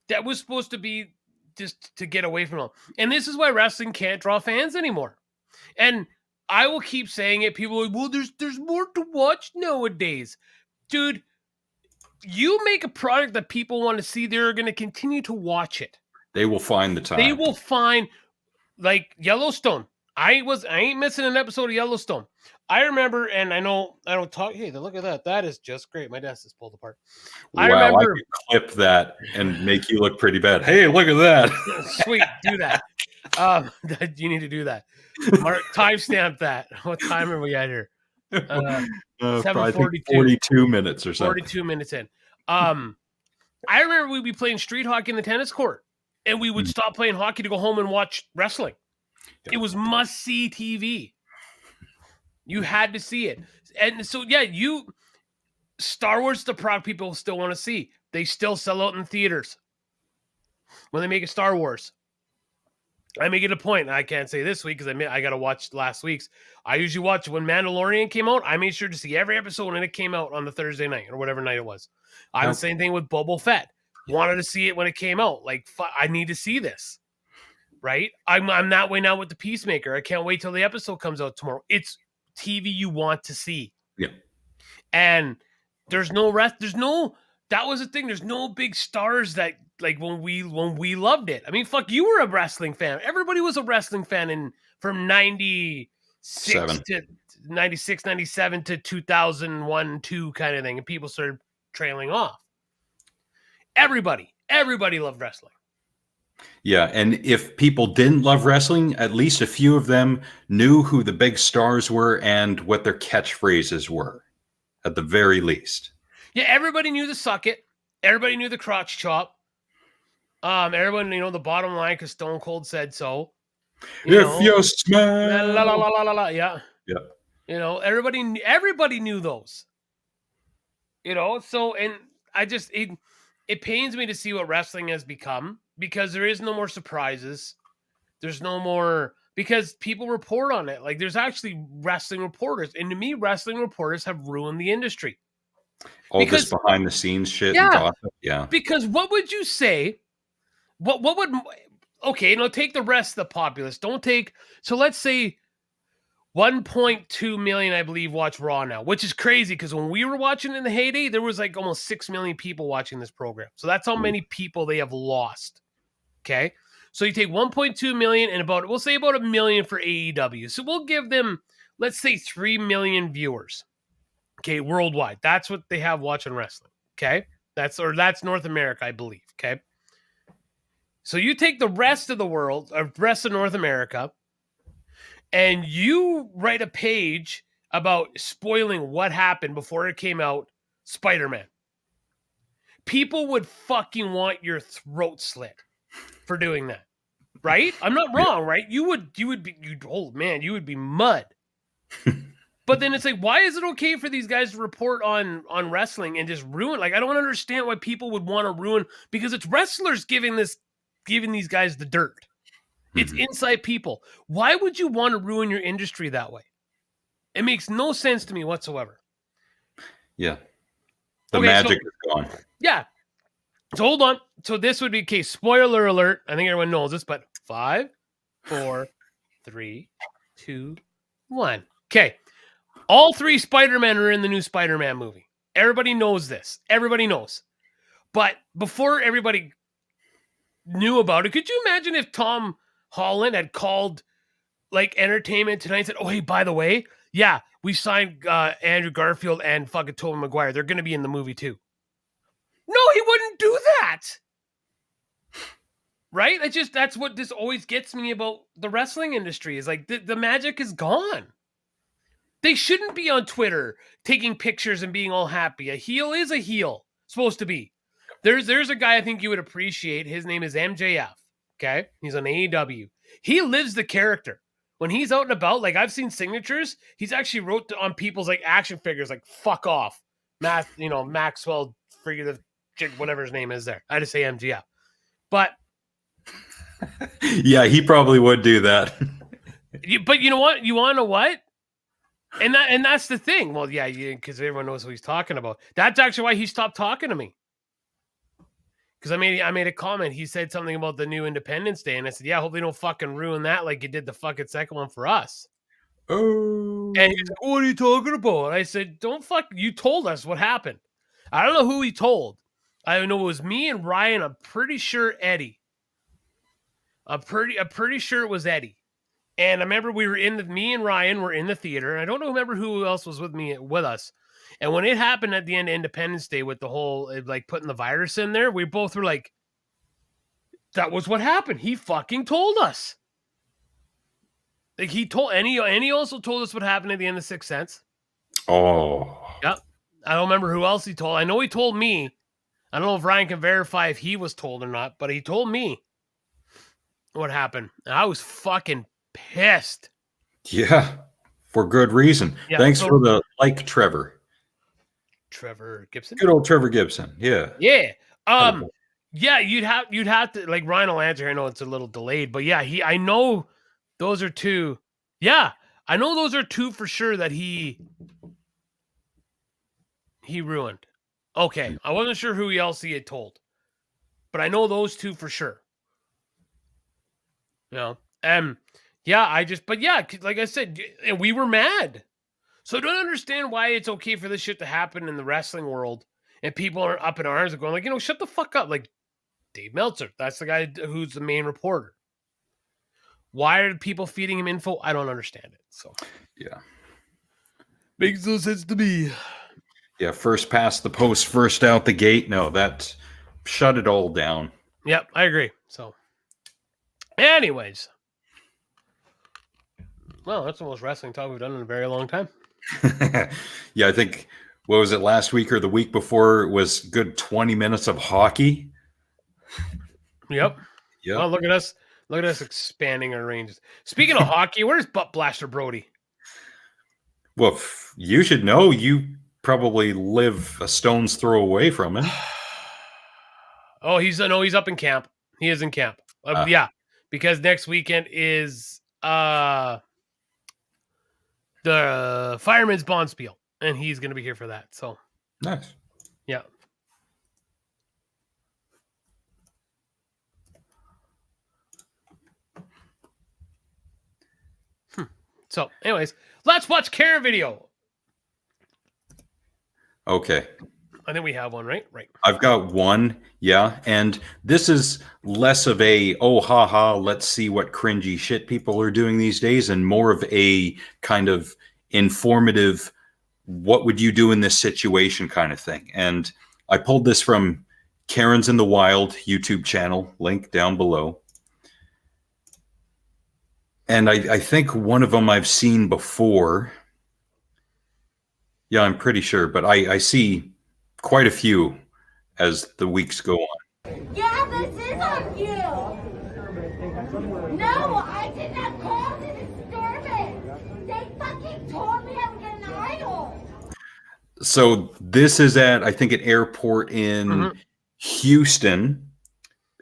that was supposed to be just to get away from him. And this is why wrestling can't draw fans anymore. And I will keep saying it. People are like, well, there's more to watch nowadays. Dude, you make a product that people want to see, they're going to continue to watch it. They will find the time. They will find, like Yellowstone. I ain't missing an episode of Yellowstone. I remember, and I know I don't talk. Hey, look at that. That is just great. My desk is pulled apart. Wow, I could clip that and make you look pretty bad. Hey, look at that. Sweet, do that. You need to do that. Mark, timestamp that. What time are we at here? 7:42. 42 minutes or something. 42 minutes in. I remember we'd be playing street hockey in the tennis court, and we would stop playing hockey to go home and watch wrestling. It was must-see TV. You had to see it. And so, yeah, Star Wars is the product people still want to see. They still sell out in theaters when they make a Star Wars. I make it a point. I can't say this week because I got to watch last week's. I usually watch when Mandalorian came out. I made sure to see every episode when it came out on the Thursday night or whatever night it was. I the same thing with Boba Fett. Wanted to see it when it came out. Like, I need to see this. Right? I'm that way now with the Peacemaker. I can't wait till the episode comes out tomorrow. It's TV you want to see. Yeah. And there's no rest. That was the thing. There's no big stars that like when we loved it. I mean, fuck, you were a wrestling fan. Everybody was a wrestling fan from 96 to 96, 97 to 2001, 2 kind of thing. And people started trailing off. Everybody loved wrestling. Yeah, and if people didn't love wrestling, at least a few of them knew who the big stars were and what their catchphrases were, at the very least. Yeah, everybody knew the suck it. Everybody knew the crotch chop. Everyone, the bottom line, because Stone Cold said so. If you smell. La, la, la, la, la, la, yeah. Yeah. Everybody knew those. So, and I just, it pains me to see what wrestling has become. Because there is no more surprises. There's no more, because people report on it. Like, there's actually wrestling reporters. And to me, wrestling reporters have ruined the industry. All this behind the scenes shit. Yeah. And gossip. Yeah. Because what would you say? Okay, take the rest of the populace. So let's say 1.2 million, I believe, watch Raw now, which is crazy because when we were watching in the heyday, there was like almost 6 million people watching this program. So that's how many people they have lost. Okay, so you take 1.2 million and we'll say about 1 million for AEW. So we'll give them, let's say 3 million viewers. Okay, worldwide. That's what they have watching wrestling. Okay, that's North America, I believe. Okay, so you take the rest of the world, or rest of North America, and you write a page about spoiling what happened before it came out, Spider-Man. People would fucking want your throat slit for doing that, right? I'm not wrong, right? You would be mud. But then it's like, why is it okay for these guys to report on wrestling and just ruin? Like, I don't understand why people would want to ruin, because it's wrestlers giving these guys the dirt. It's inside people. Why would you want to ruin your industry that way? It makes no sense to me whatsoever. Yeah. The magic is gone. Yeah. So hold on. So this would be a case. Spoiler alert. I think everyone knows this, but 5, 4, 3, 2, 1. Okay. All 3 Spider-Men are in the new Spider-Man movie. Everybody knows this. Everybody knows. But before everybody knew about it, could you imagine if Tom Holland had called like Entertainment Tonight and said, oh, hey, by the way, yeah, we signed Andrew Garfield and fucking Tobey Maguire. They're going to be in the movie too. No, he wouldn't do that. Right? That's what this always gets me about the wrestling industry is like the magic is gone. They shouldn't be on Twitter taking pictures and being all happy. A heel is a heel, supposed to be. There's a guy I think you would appreciate. His name is MJF. Okay, he's on AEW. He lives the character. When he's out and about, like I've seen signatures, he's actually wrote on people's like action figures, like "fuck off," Maxwell, figure whatever his name is. There, I just say MJF, but yeah, he probably would do that. But you know what? You want to know what? And that's the thing. Well, yeah, because everyone knows who he's talking about. That's actually why he stopped talking to me. Because I made a comment. He said something about the new Independence Day, and I said, "Yeah, hope they don't fucking ruin that like you did the fucking second one for us." Oh, and he's like, "What are you talking about?" And I said, "Don't fuck. You told us what happened. I don't know who he told. I know it was me and Ryan. I'm pretty sure Eddie. I'm pretty sure it was Eddie." And I remember me and Ryan were in the theater. And I don't remember who else was with us. And when it happened at the end of Independence Day with the whole, like putting the virus in there, we both were like, that was what happened. He fucking told us. Like and he also told us what happened at the end of Sixth Sense. Oh. Yep. I don't remember who else he told. I know he told me. I don't know if Ryan can verify if he was told or not, but he told me what happened. And I was fucking pissed. Yeah, for good reason. Yeah, thanks for the like, Trevor Gibson. Good old Trevor Gibson. Yeah. Yeah. Yeah, you'd have to, like, Ryan will answer. I know it's a little delayed, but yeah, I know those are two. Yeah, I know those are two for sure that he ruined. Okay, I wasn't sure who else he had told, but I know those two for sure. You know, yeah, but yeah, like I said, and we were mad. So I don't understand why it's okay for this shit to happen in the wrestling world, and people are up in arms and going like, shut the fuck up. Like Dave Meltzer, that's the guy who's the main reporter. Why are people feeding him info? I don't understand it. So yeah, makes no sense to me. Yeah, first past the post, first out the gate. No, that shut it all down. Yep, I agree. So, anyways, well, that's the most wrestling talk we've done in a very long time. Yeah, I think, what was it, last week or the week before, it was good 20 minutes of hockey. Yep. Well, look at us expanding our ranges. Speaking of hockey, where's Butt Blaster Brody? Well, you should know. You probably live a stone's throw away from him. Oh, he's up in camp. He is in camp. Yeah, because next weekend is the Fireman's Bonspiel, and he's going to be here for that. So nice. Yeah. So, anyways, let's watch Kara video. Okay. I think we have one, right? Right. I've got one, yeah. And this is less of a, oh, haha, let's see what cringy shit people are doing these days, and more of a kind of informative, what would you do in this situation kind of thing. And I pulled this from Karen's in the Wild YouTube channel, link down below. And I think one of them I've seen before. Yeah, I'm pretty sure, but I see quite a few as the weeks go on. Yeah, this is on you. No, I did not call to disturb it. They fucking told me I would get an idol. So this is at, I think, an airport in Houston,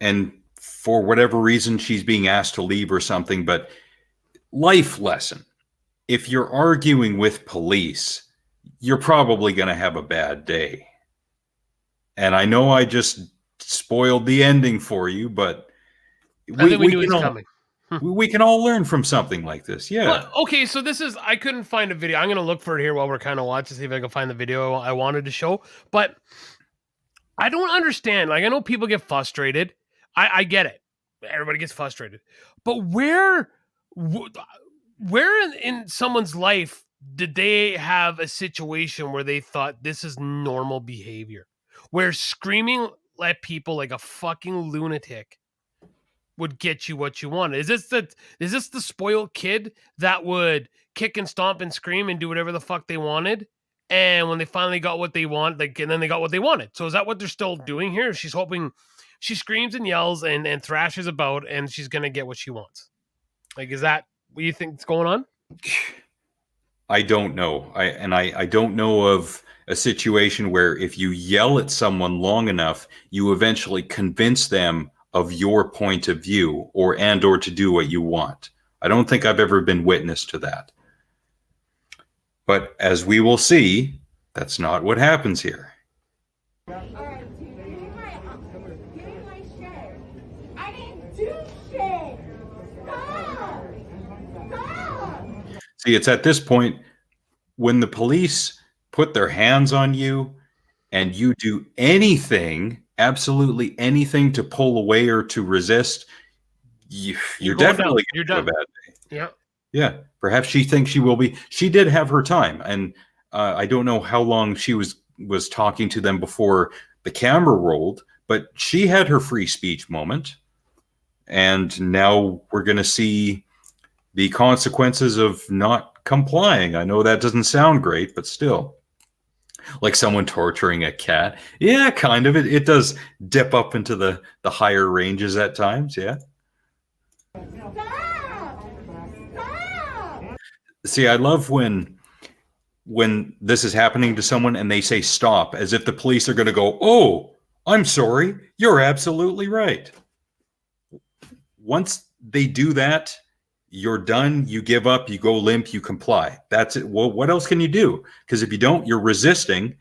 and for whatever reason, she's being asked to leave or something. But life lesson: if you're arguing with police, you're probably going to have a bad day. And I know I just spoiled the ending for you, but we can all learn from something like this. Yeah. Well, okay, so I couldn't find a video. I'm going to look for it here while we're kind of watching, see if I can find the video I wanted to show. But I don't understand. Like, I know people get frustrated. I get it. Everybody gets frustrated. But where in someone's life did they have a situation where they thought this is normal behavior? where screaming at people like a fucking lunatic would get you what you wanted? Is this the spoiled kid that would kick and stomp and scream and do whatever the fuck they wanted? And when they finally got what they want, like, and then they got what they wanted. So is that what they're still doing here? She's hoping she screams and yells and thrashes about, and she's gonna get what she wants. Like, is that what you think is going on? I don't know. I don't know of a situation where if you yell at someone long enough, you eventually convince them of your point of view or to do what you want. I don't think I've ever been witness to that. But as we will see, that's not what happens here. All right, dude, give me my shit. I didn't do shit. Stop. Stop. See, it's at this point when the police put their hands on you and you do anything, absolutely anything to pull away or to resist, you're definitely going to have a bad day. Yeah. Yeah. Perhaps she thinks she will be. She did have her time. And I don't know how long she was talking to them before the camera rolled, but she had her free speech moment. And now we're going to see the consequences of not complying. I know that doesn't sound great, but still. Like someone torturing a cat. Yeah, kind of. It does dip up into the higher ranges at times, yeah. Stop. Stop. See, I love when this is happening to someone and they say stop, as if the police are going to go, "Oh, I'm sorry. You're absolutely right." Once they do that, you're done. You give up. You go limp. You comply. That's it. Well, what else can you do? Because if you don't, you're resisting,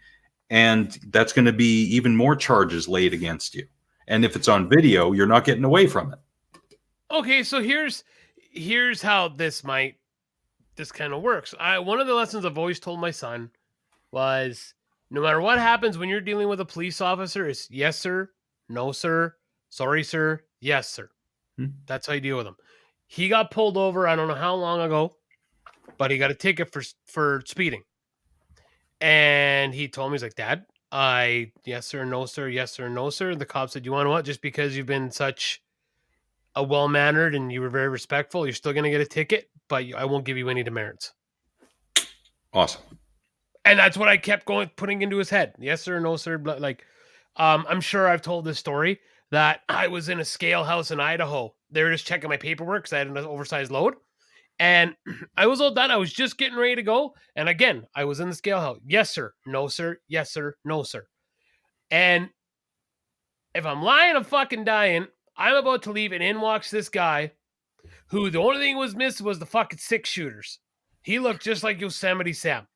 and that's going to be even more charges laid against you. And if it's on video, you're not getting away from it. Okay, so here's how this kind of works. One of the lessons I've always told my son was, no matter what happens when you're dealing with a police officer, it's yes, sir, no, sir, sorry, sir, yes, sir. That's how you deal with them. He got pulled over, I don't know how long ago, but he got a ticket for speeding. And he told me, he's like, "Dad, yes, sir, no, sir, yes, sir, no, sir." The cop said, "You want to what? Just because you've been such a well-mannered and you were very respectful, you're still going to get a ticket, but I won't give you any demerits." Awesome. And that's what I kept putting into his head. Yes, sir, no, sir. Like, I'm sure I've told this story that I was in a scale house in Idaho. They were just checking my paperwork because I had an oversized load. And I was all done. I was just getting ready to go. And again, I was in the scale house. Yes, sir. No, sir. Yes, sir. No, sir. And if I'm lying, I'm fucking dying. I'm about to leave, and in walks this guy who the only thing was missed was the fucking 6-shooters. He looked just like Yosemite Sam.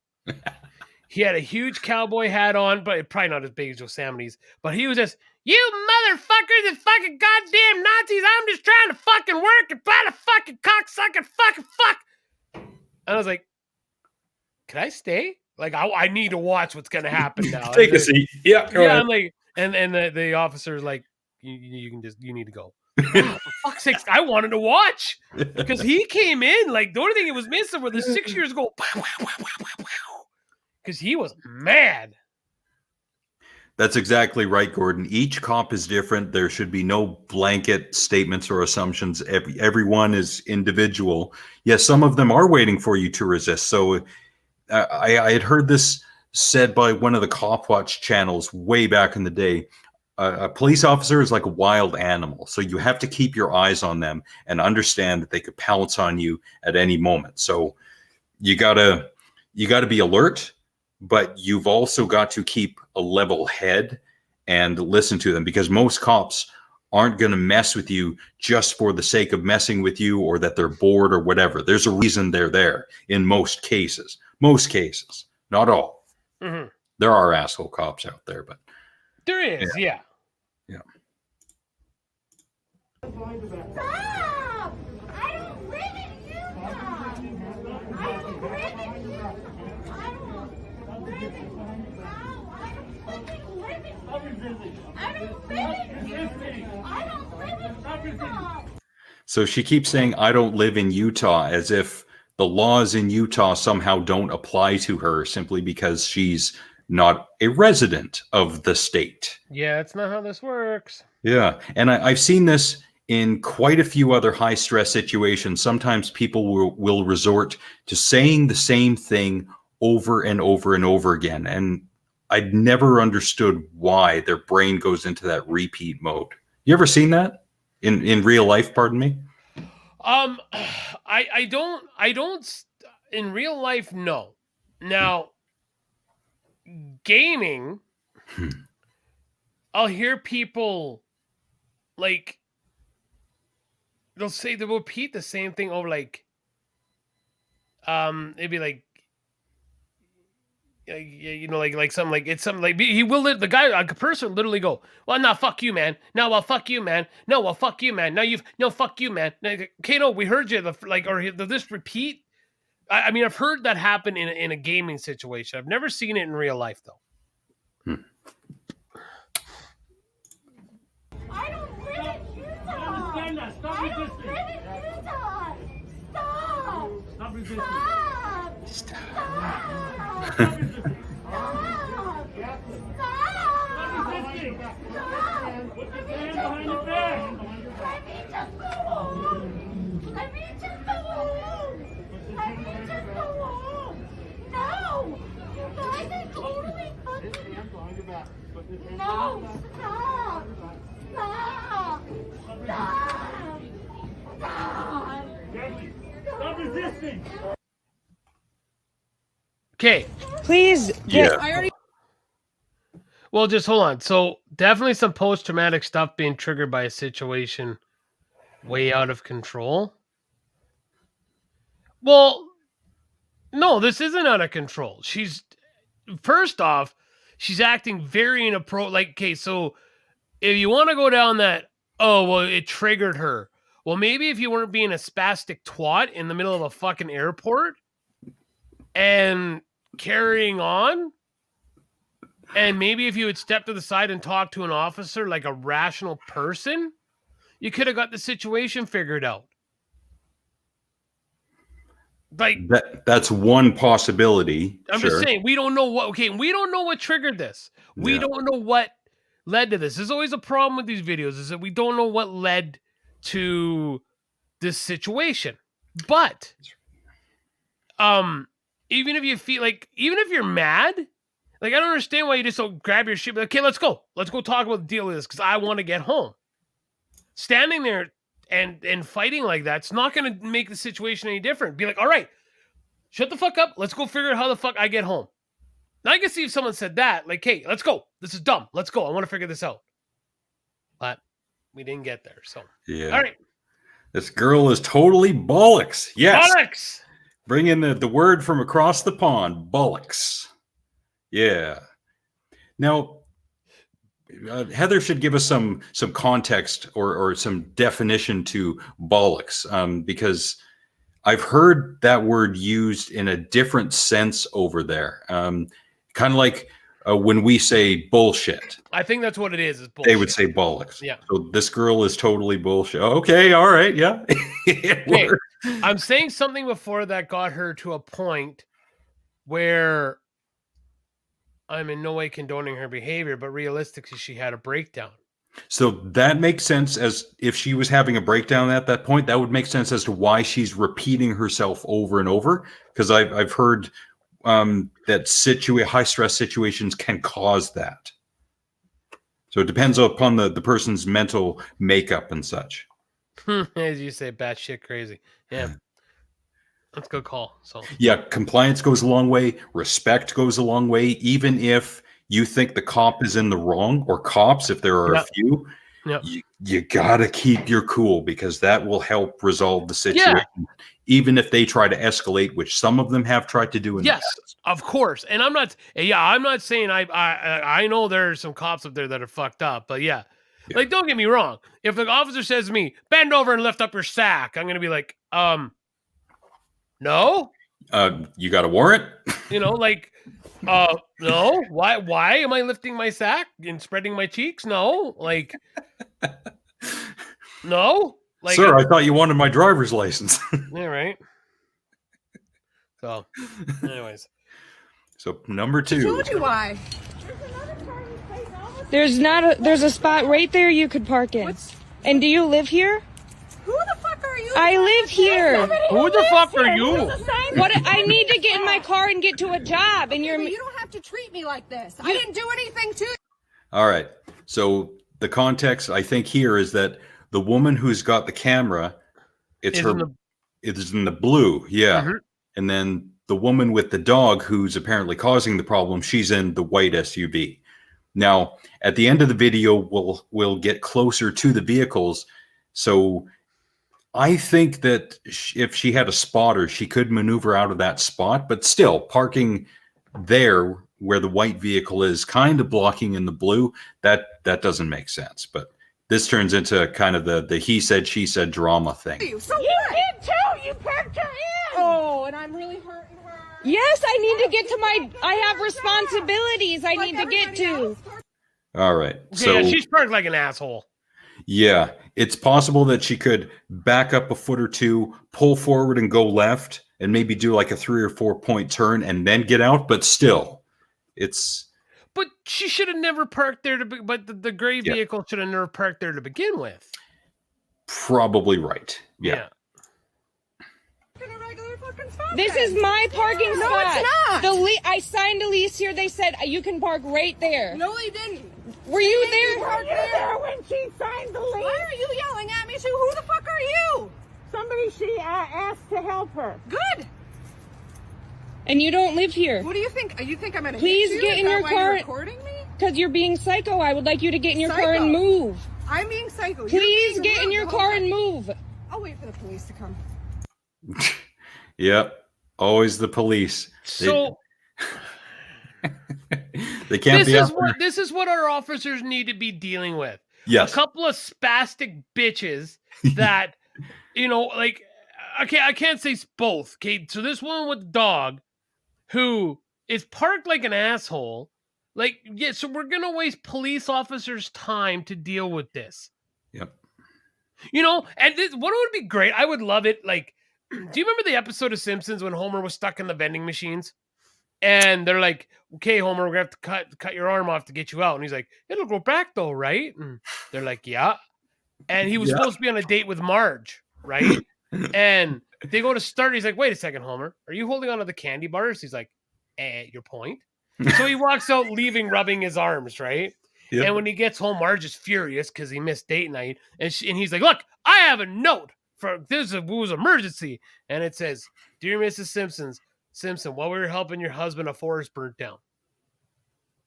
He had a huge cowboy hat on, but probably not as big as Yosemite's. But he was just, "You motherfuckers and fucking goddamn Nazis, I'm just trying to fucking work and buy the fucking cocksucking fucking fuck." And I was like, "Can I stay? Like, I need to watch what's going to happen now." Take a seat. Yeah. Yeah, I'm like, and the officer's like, you need to go. Oh, for fuck's sakes, I wanted to watch because he came in like the only thing it was missing were the 6 years ago, because he was mad. That's exactly right, Gordon. Each cop is different. There should be no blanket statements or assumptions. Everyone is individual. Yes, some of them are waiting for you to resist. So I had heard this said by one of the Cop Watch channels way back in the day. A police officer is like a wild animal. So you have to keep your eyes on them and understand that they could pounce on you at any moment. So you gotta be alert, but you've also got to keep a level head and listen to them, because most cops aren't going to mess with you just for the sake of messing with you or that they're bored or whatever. There's a reason they're there in most cases, not all. Mm-hmm. There are asshole cops out there, but there is. Yeah. Stop! I don't live in Utah! I don't live in Utah! I don't live in Utah! I don't fucking live in Utah! I don't live in Utah! I don't live in Utah! So she keeps saying, "I don't live in Utah," as if the laws in Utah somehow don't apply to her simply because she's not a resident of the state. Yeah, that's not how this works. Yeah. And I've seen this in quite a few other high stress situations. Sometimes people will resort to saying the same thing over and over and over again. And I'd never understood why their brain goes into that repeat mode. You ever seen that in real life? Pardon me. I don't in real life. No. Now, gaming, I'll hear people like they'll repeat the same thing over, like it'd be like you know, like something like it's something like he will the guy, a person literally go, well, no, fuck you, man. No, well, fuck you, man. No, well, fuck you, man. No, fuck you, man. Okay, no, we heard you. Or this repeat. I mean, I've heard that happen in a gaming situation. I've never seen it in real life though. I don't live in Utah. Understand that. Stop resisting. I don't live in Utah. Stop. Stop resisting. Stop. Stop. Stop resisting. Stop. Stop resisting. Stop. Put your hand behind your back. Let me just go home. Let me just go home. Let me just go home. No. You guys are totally fucking. No. Stop. Stop. Stop. Stop. Stop resisting. Okay. Please. Yeah. I already. Well, just hold on. So definitely some post-traumatic stuff being triggered by a situation way out of control. Well, no, this isn't out of control. First off, she's acting very inappropriate. Like, okay, so if you want to go down that, oh, well, it triggered her. Well, maybe if you weren't being a spastic twat in the middle of a fucking airport and carrying on, and maybe if you had stepped to the side and talked to an officer like a rational person, you could have got the situation figured out. Like That's one possibility. I'm just saying, we don't know what triggered this. We don't know what led to this. There's always a problem with these videos, is that we don't know what led to this situation. But even if you feel like, even if you're mad, like, I don't understand why you just don't grab your shit. Okay, let's go talk about the deal with this, because I want to get home. Standing there and fighting like that's not going to make the situation any different. Be like, all right, shut the fuck up. Let's go figure out how the fuck I get home. Now I can see if someone said that, like, hey, let's go. This is dumb. Let's go. I want to figure this out. But we didn't get there. So, Yeah. All right. This girl is totally bollocks. Yes. Bollocks. Bring in the word from across the pond. Bollocks. Yeah. Now, Heather should give us some context or some definition to bollocks, because I've heard that word used in a different sense over there. Kind of like when we say bullshit. I think that's what it is bullshit. They would say bollocks. Yeah. So this girl is totally bullshit. Okay. All right. Yeah. Okay. I'm saying something before that got her to a point where I'm in no way condoning her behavior, but realistically, she had a breakdown. So that makes sense, as if she was having a breakdown at that point. That would make sense as to why she's repeating herself over and over. Because I've heard that high stress situations can cause that. So it depends upon the person's mental makeup and such. As you say, batshit crazy. Yeah. That's a good call. So yeah, compliance goes a long way. Respect goes a long way. Even if you think the cop is in the wrong, or cops, if there are a few, you gotta keep your cool, because that will help resolve the situation. Yeah. Even if they try to escalate, which some of them have tried to do in the past. Of course. And I'm not saying I know there's some cops up there that are fucked up, but yeah. Like, don't get me wrong. If the officer says to me, bend over and lift up your sack, I'm gonna be like, no. You got a warrant? You know, like, no. Why am I lifting my sack and spreading my cheeks? No, like, no. Like, sir, I thought you wanted my driver's license. Yeah, right. So, anyways, So number I 2. told you why. There's a spot right there you could park in. And do you live here? Who the fuck are you? I live here. Who the fuck are you? What I need to get in my car and get to a job, and you're. But you don't have to treat me like this. I didn't do anything to you. All right. So the context I think here is that the woman who's got the camera, it's Is her. in the- It is in the blue, yeah. Mhm. And then the woman with the dog, who's apparently causing the problem, she's in the white SUV. Now, at the end of the video, we'll get closer to the vehicles. So I think that if she had a spotter, she could maneuver out of that spot, but still parking there where the white vehicle is kind of blocking in the blue, that doesn't make sense. But this turns into kind of the he said, she said drama thing. So You did too. You parked her in. Oh, and I'm really hurting her. Yes, I need to get to my. I have responsibilities I need to get to. All right. So yeah, she's parked like an asshole. yeah, it's possible that she could back up a foot or two, pull forward and go left, and maybe do like a 3 or 4 point turn and then get out. But still, it's But she should have never parked there but the gray vehicle should have never parked there to begin with. probably right. Yeah. In a regular fucking spot. This is my parking No, spot. it's not. I signed a lease here. They said you can park right there. No, they didn't. Were you You there? parked You there. there when she signed the lease? Why are you yelling at me too? Who the fuck are you? Somebody she asked to help her. Good. And you don't live here. What do you think? You think I'm gonna Please hit you? get Is in that your why car. You're recording me? Because you're being psycho. I would like you to get in your car Psycho? and move. I'm being psycho. You're Please being get in rude your the whole car time. and move. I'll wait for the police to come. Yep. Always the police. So They can't be out there. this is what our officers need to be dealing with. Yes. A couple of spastic bitches that, like, okay, I can't say both. Okay, so this woman with the dog who is parked like an asshole, like, yeah, so we're going to waste police officers' time to deal with this. Yep. And what would be great, I would love it, like, do you remember the episode of Simpsons when Homer was stuck in the vending machines? And they're like, okay, Homer, we're going to have to cut your arm off to get you out. And he's like, it'll grow back though, right? And they're like, yeah. And he was supposed to be on a date with Marge, right? And they go to start. He's like, wait a second, Homer. Are you holding on to the candy bars? He's like, your point. So he walks out leaving, rubbing his arms, right? Yep. And when he gets home, Marge is furious because he missed date night. And he's like, look, I have a note for this was emergency. And it says, dear Mrs. Simpson, while we were helping your husband, a forest burnt down.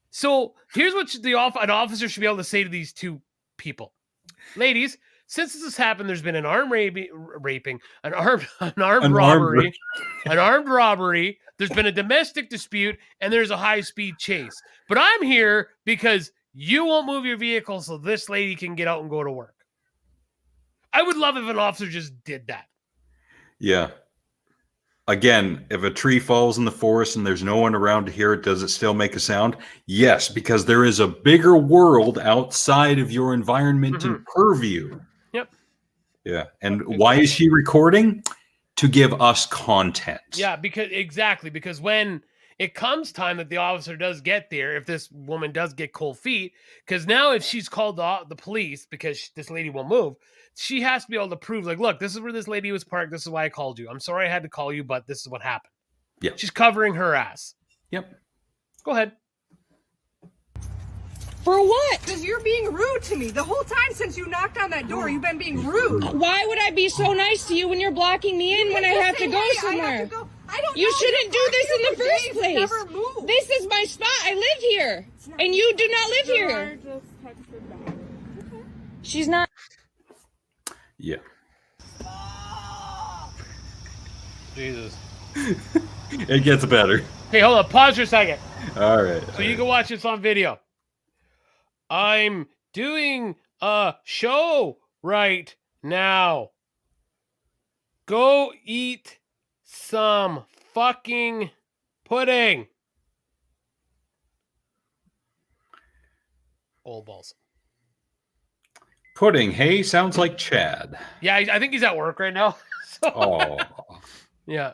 So here's what an officer should be able to say to these two people. Ladies, since this has happened, there's been an armed robbery, an armed robbery. There's been a domestic dispute, and there's a high-speed chase. But I'm here because you won't move your vehicle so this lady can get out and go to work. I would love if an officer just did that. Yeah. Again, if a tree falls in the forest and there's no one around to hear it, does it still make a sound? Yes, because there is a bigger world outside of your environment and purview. Yep. Yeah. And why is she recording? To give us content. Yeah, because when it comes time that the officer does get there, if this woman does get cold feet, because now if she's called the police because this lady won't move, she has to be able to prove, like, look, this is where this lady was parked. This is why I called you. I'm sorry I had to call you, but this is what happened. Yeah. She's covering her ass. Yep. Go ahead. For what? Because you're being rude to me. The whole time since you knocked on that door, you've been being rude. Why would I be so nice to you when you're blocking me in when I have to go somewhere? You shouldn't do this in the first place. Never move. This is my spot. I live here. And you do not live here. She's not. Yeah. Jesus. It gets better. Hey, hold on. Pause for a second. All right. So you can watch this on video. I'm doing a show right now. Go eat some fucking pudding. Old balls. Pudding, hey, sounds like Chad. Yeah, I think he's at work right now. So, Oh. yeah.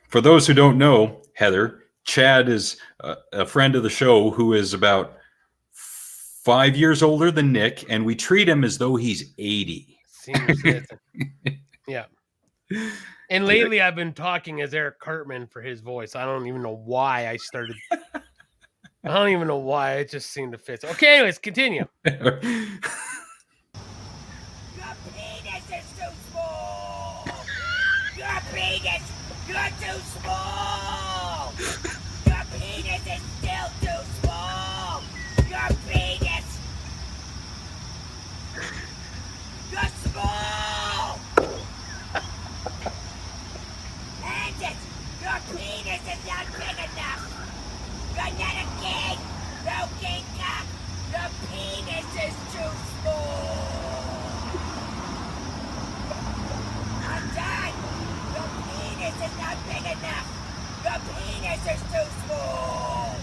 For those who don't know, Heather, Chad is a friend of the show who is about 5 years older than Nick, and we treat him as though he's 80. Senior citizen. Yeah. And lately I've been talking as Eric Cartman for his voice. I don't even know why I started. I don't even know why. It just seemed to fit. Okay, anyways, continue. Your penis is too small! Your penis! You're too small! Your penis is still too small! Your penis! You're small! And it! Your penis is not big enough! You're not a king! No king cock! Your penis is too small! I'm done! Your penis is not big enough! Your penis is too small!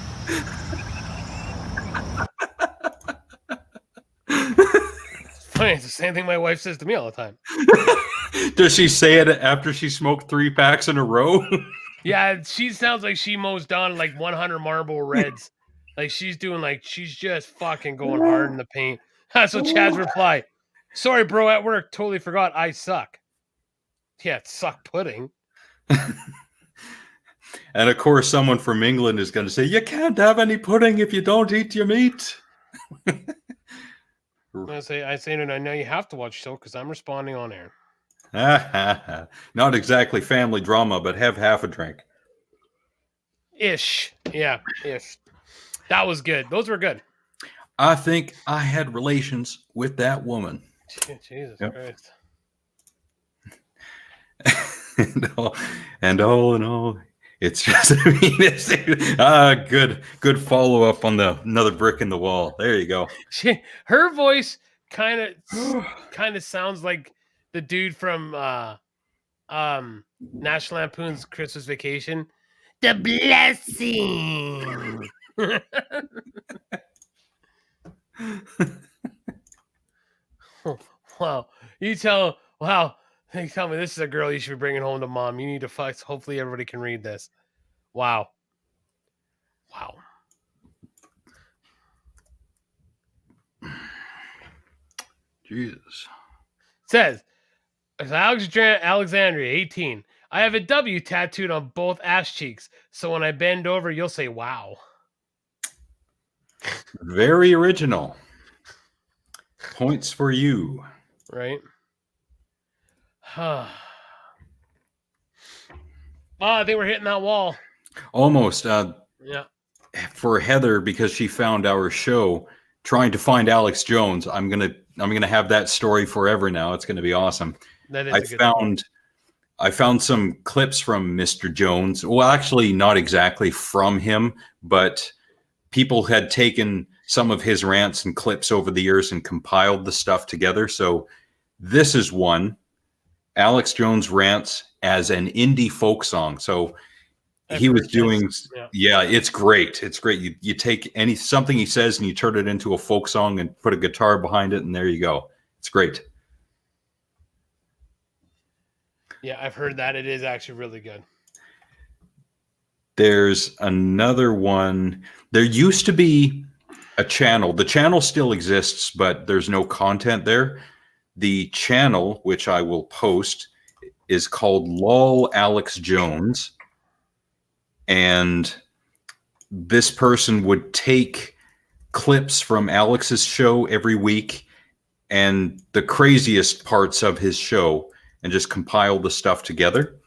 It's funny. It's the same thing my wife says to me all the time. Does she say it after she smoked 3 packs in a row? Yeah, she sounds like she mows down like 100 Marlboro Reds. Like she's just fucking going hard in the paint. So Chad's reply, sorry, bro, at work, totally forgot I suck. Yeah, it suck pudding. And of course, someone from England is going to say, you can't have any pudding if you don't eat your meat. I say to her, I know you have to watch the show because I'm responding on air. Not exactly family drama, but have half a drink. Ish. Yeah, ish. That was good. Those were good. I think I had relations with that woman. Jesus Yep. Christ. and all in all, it's just, I mean, good follow up on another brick in the wall. There you go. Her voice kind of sounds like the dude from National Lampoon's Christmas Vacation. The blessing. Wow. They tell me this is a girl you should be bringing home to mom. You need to fuck. Hopefully everybody can read this. Wow. Jesus. Says Alexandria, 18. I have a W tattooed on both ass cheeks, so when I bend over, you'll say, wow. Very original. Points for you. Right? I think we're hitting that wall. Almost. Yeah. For Heather, because she found our show trying to find Alex Jones, I'm gonna have that story forever now. It's gonna be awesome. That is a good story. I found some clips from Mr. Jones. Well, actually, not exactly from him, but people had taken some of his rants and clips over the years and compiled the stuff together. So this is one. Alex Jones rants as an indie folk song. So he was doing, yeah, it's great. It's great. You take something he says and you turn it into a folk song and put a guitar behind it, and there you go. It's great. Yeah, I've heard that. It is actually really good. There's another one. There used to be a channel. The channel still exists, but there's no content there. The channel, which I will post, is called Lol Alex Jones. And this person would take clips from Alex's show every week and the craziest parts of his show and just compile the stuff together.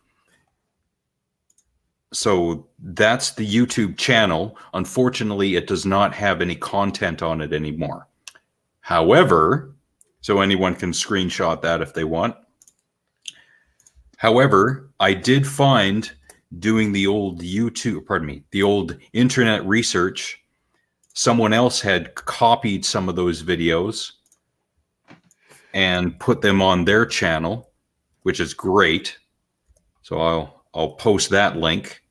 So that's the YouTube channel. Unfortunately, it does not have any content on it anymore. However, so anyone can screenshot that if they want. However, I did find, doing the old the old internet research, someone else had copied some of those videos and put them on their channel, which is great. So I'll post that link.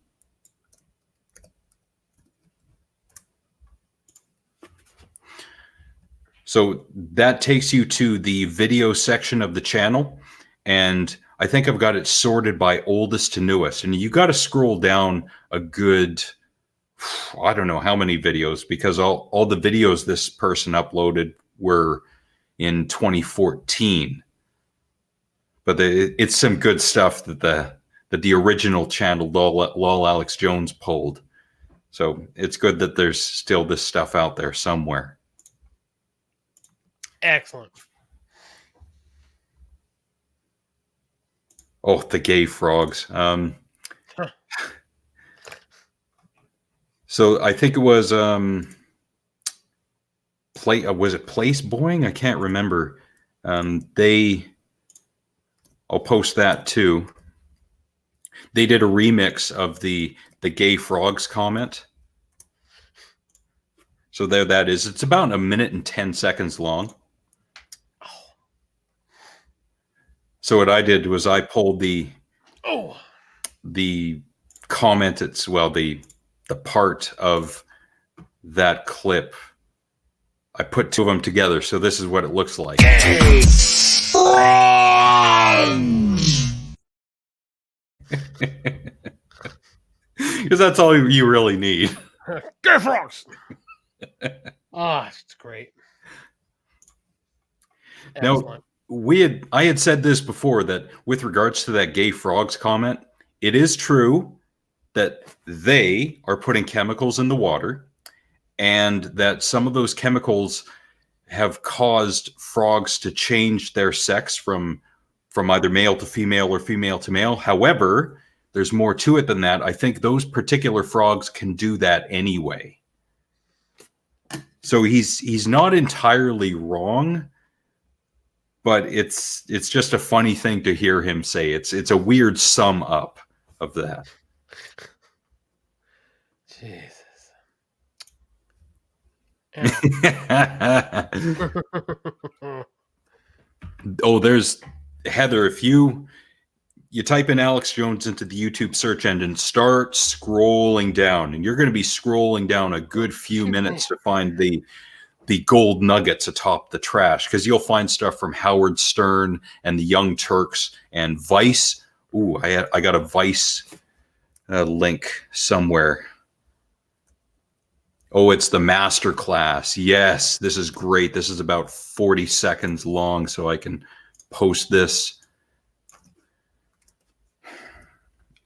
So that takes you to the video section of the channel, and I think I've got it sorted by oldest to newest, and you got to scroll down a good I don't know how many videos, because all the videos this person uploaded were in 2014. But it's some good stuff that the original channel, Lol Alex Jones, pulled. So it's good that there's still this stuff out there somewhere. Excellent. Oh, the gay frogs. So I think it was was it Place Boing? I can't remember. I'll post that too. They did a remix of the gay frogs comment. So there that is. It's about 1 minute and 10 seconds long. So what I did was I pulled the comment. It's the part of that clip. I put two of them together. So this is what it looks like. Because that's all you really need. Gay frogs. It's great. Now, I had said this before, that with regards to that gay frogs comment, it is true that they are putting chemicals in the water, and that some of those chemicals have caused frogs to change their sex from either male to female or female to male. However, there's more to it than that. I think those particular frogs can do that anyway. So he's not entirely wrong, but it's just a funny thing to hear him say. It's a weird sum up of that. Jesus. Oh, there's Heather. If you type in Alex Jones into the YouTube search engine, start scrolling down, and you're going to be scrolling down a good few minutes to find the gold nuggets atop the trash, because you'll find stuff from Howard Stern and the Young Turks and Vice. Ooh, I got a Vice link somewhere. Oh, it's the master class. Yes, this is great. This is about 40 seconds long, so I can post this.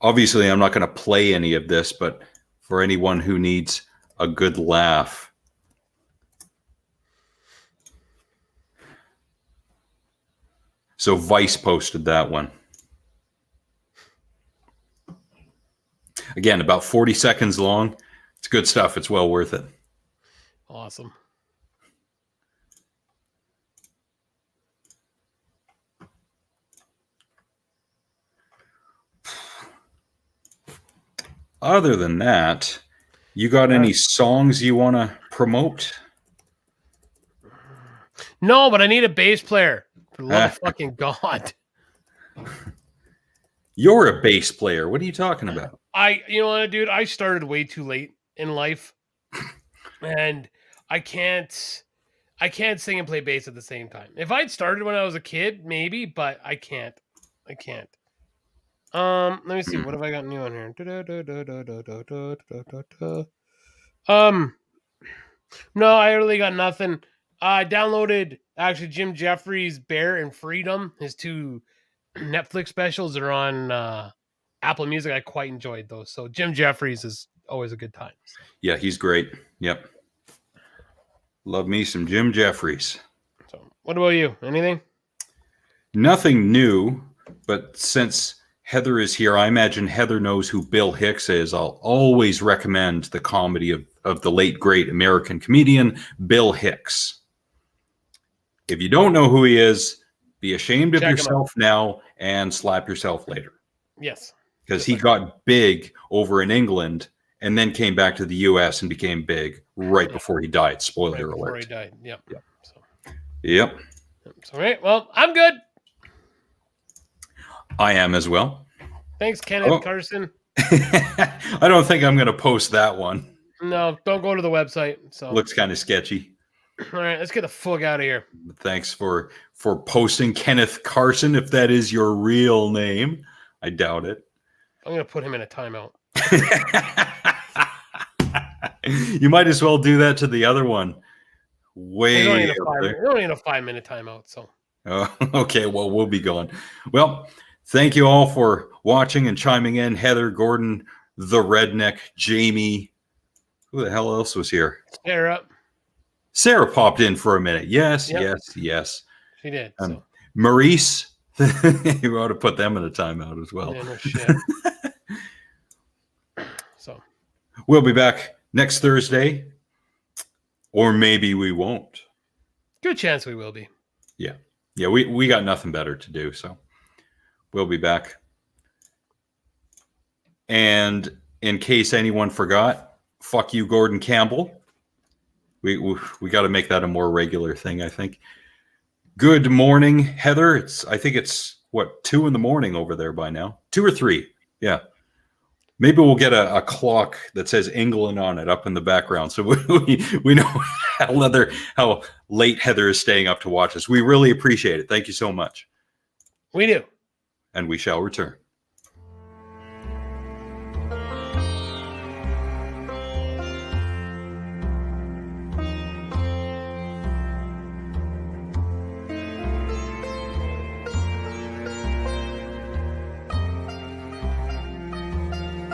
Obviously, I'm not going to play any of this, but for anyone who needs a good laugh. So Vice posted that one. Again, about 40 seconds long. It's good stuff. It's well worth it. Awesome. Other than that, you got any songs you want to promote? No, but I need a bass player. For the love of fucking God. You're a bass player. What are you talking about? You know what, dude? I started way too late in life, and I can't sing and play bass at the same time. If I'd started when I was a kid, maybe, but I can't. Let me see. What have I got new on here? No, I really got nothing. I downloaded actually Jim Jeffries' Bear and Freedom. His two Netflix specials are on Apple Music. I quite enjoyed those. So Jim Jeffries is always a good time. So. Yeah, he's great. Yep. Love me some Jim Jeffries. So what about you? Anything? Nothing new, but since Heather is here, I imagine Heather knows who Bill Hicks is. I'll always recommend the comedy of the late, great American comedian, Bill Hicks. If you don't know who he is, be ashamed of yourself now and slap yourself later. Yes. Because he got big over in England and then came back to the U.S. and became big right before he died. Spoiler alert. Before he died. Yep. Yep. All right. Well, I'm good. I am as well. Thanks, Kenneth Carson. I don't think I'm going to post that one. No, don't go to the website. So looks kind of sketchy. All right, let's get the fuck out of here. Thanks for posting Kenneth Carson, if that is your real name. I doubt it. I'm going to put him in a timeout. You might as well do that to the other one. Way They up there. don't need a 5-minute timeout. So Oh, okay, well, we'll be gone. Well, thank you all for watching and chiming in. Heather, Gordon, the Redneck, Jamie. Who the hell else was here? Sarah. Sarah popped in for a minute. Yes, Yep. yes. She did. So. Maurice. You ought to put them in a timeout as well. Yeah, no shit. So We'll be back next Thursday, or maybe we won't. good chance we will be. Yeah, we got nothing better to do, so we'll be back. And in case anyone forgot, fuck you, Gordon Campbell. We got to make that a more regular thing, I think. Good morning, Heather. I think it's what, 2 a.m. over there by now, 2 or 3. Yeah. Maybe we'll get a clock that says England on it up in the background, so we know how late Heather is staying up to watch us. We really appreciate it. Thank you so much. We do. And we shall return.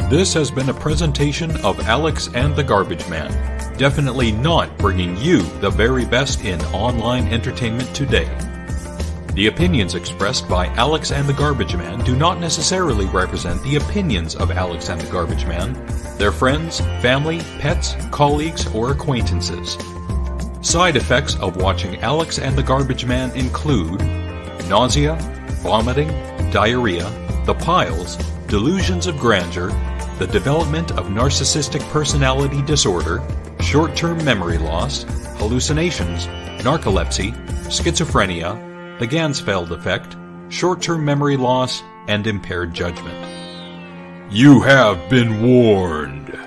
This has been a presentation of Alex and the Garbage Man. Definitely not bringing you the very best in online entertainment today. The opinions expressed by Alex and the Garbage Man do not necessarily represent the opinions of Alex and the Garbage Man, their friends, family, pets, colleagues, or acquaintances. Side effects of watching Alex and the Garbage Man include nausea, vomiting, diarrhea, the piles, delusions of grandeur, the development of narcissistic personality disorder, short-term memory loss, hallucinations, narcolepsy, schizophrenia, the Gansfeld effect, short-term memory loss, and impaired judgment. You have been warned.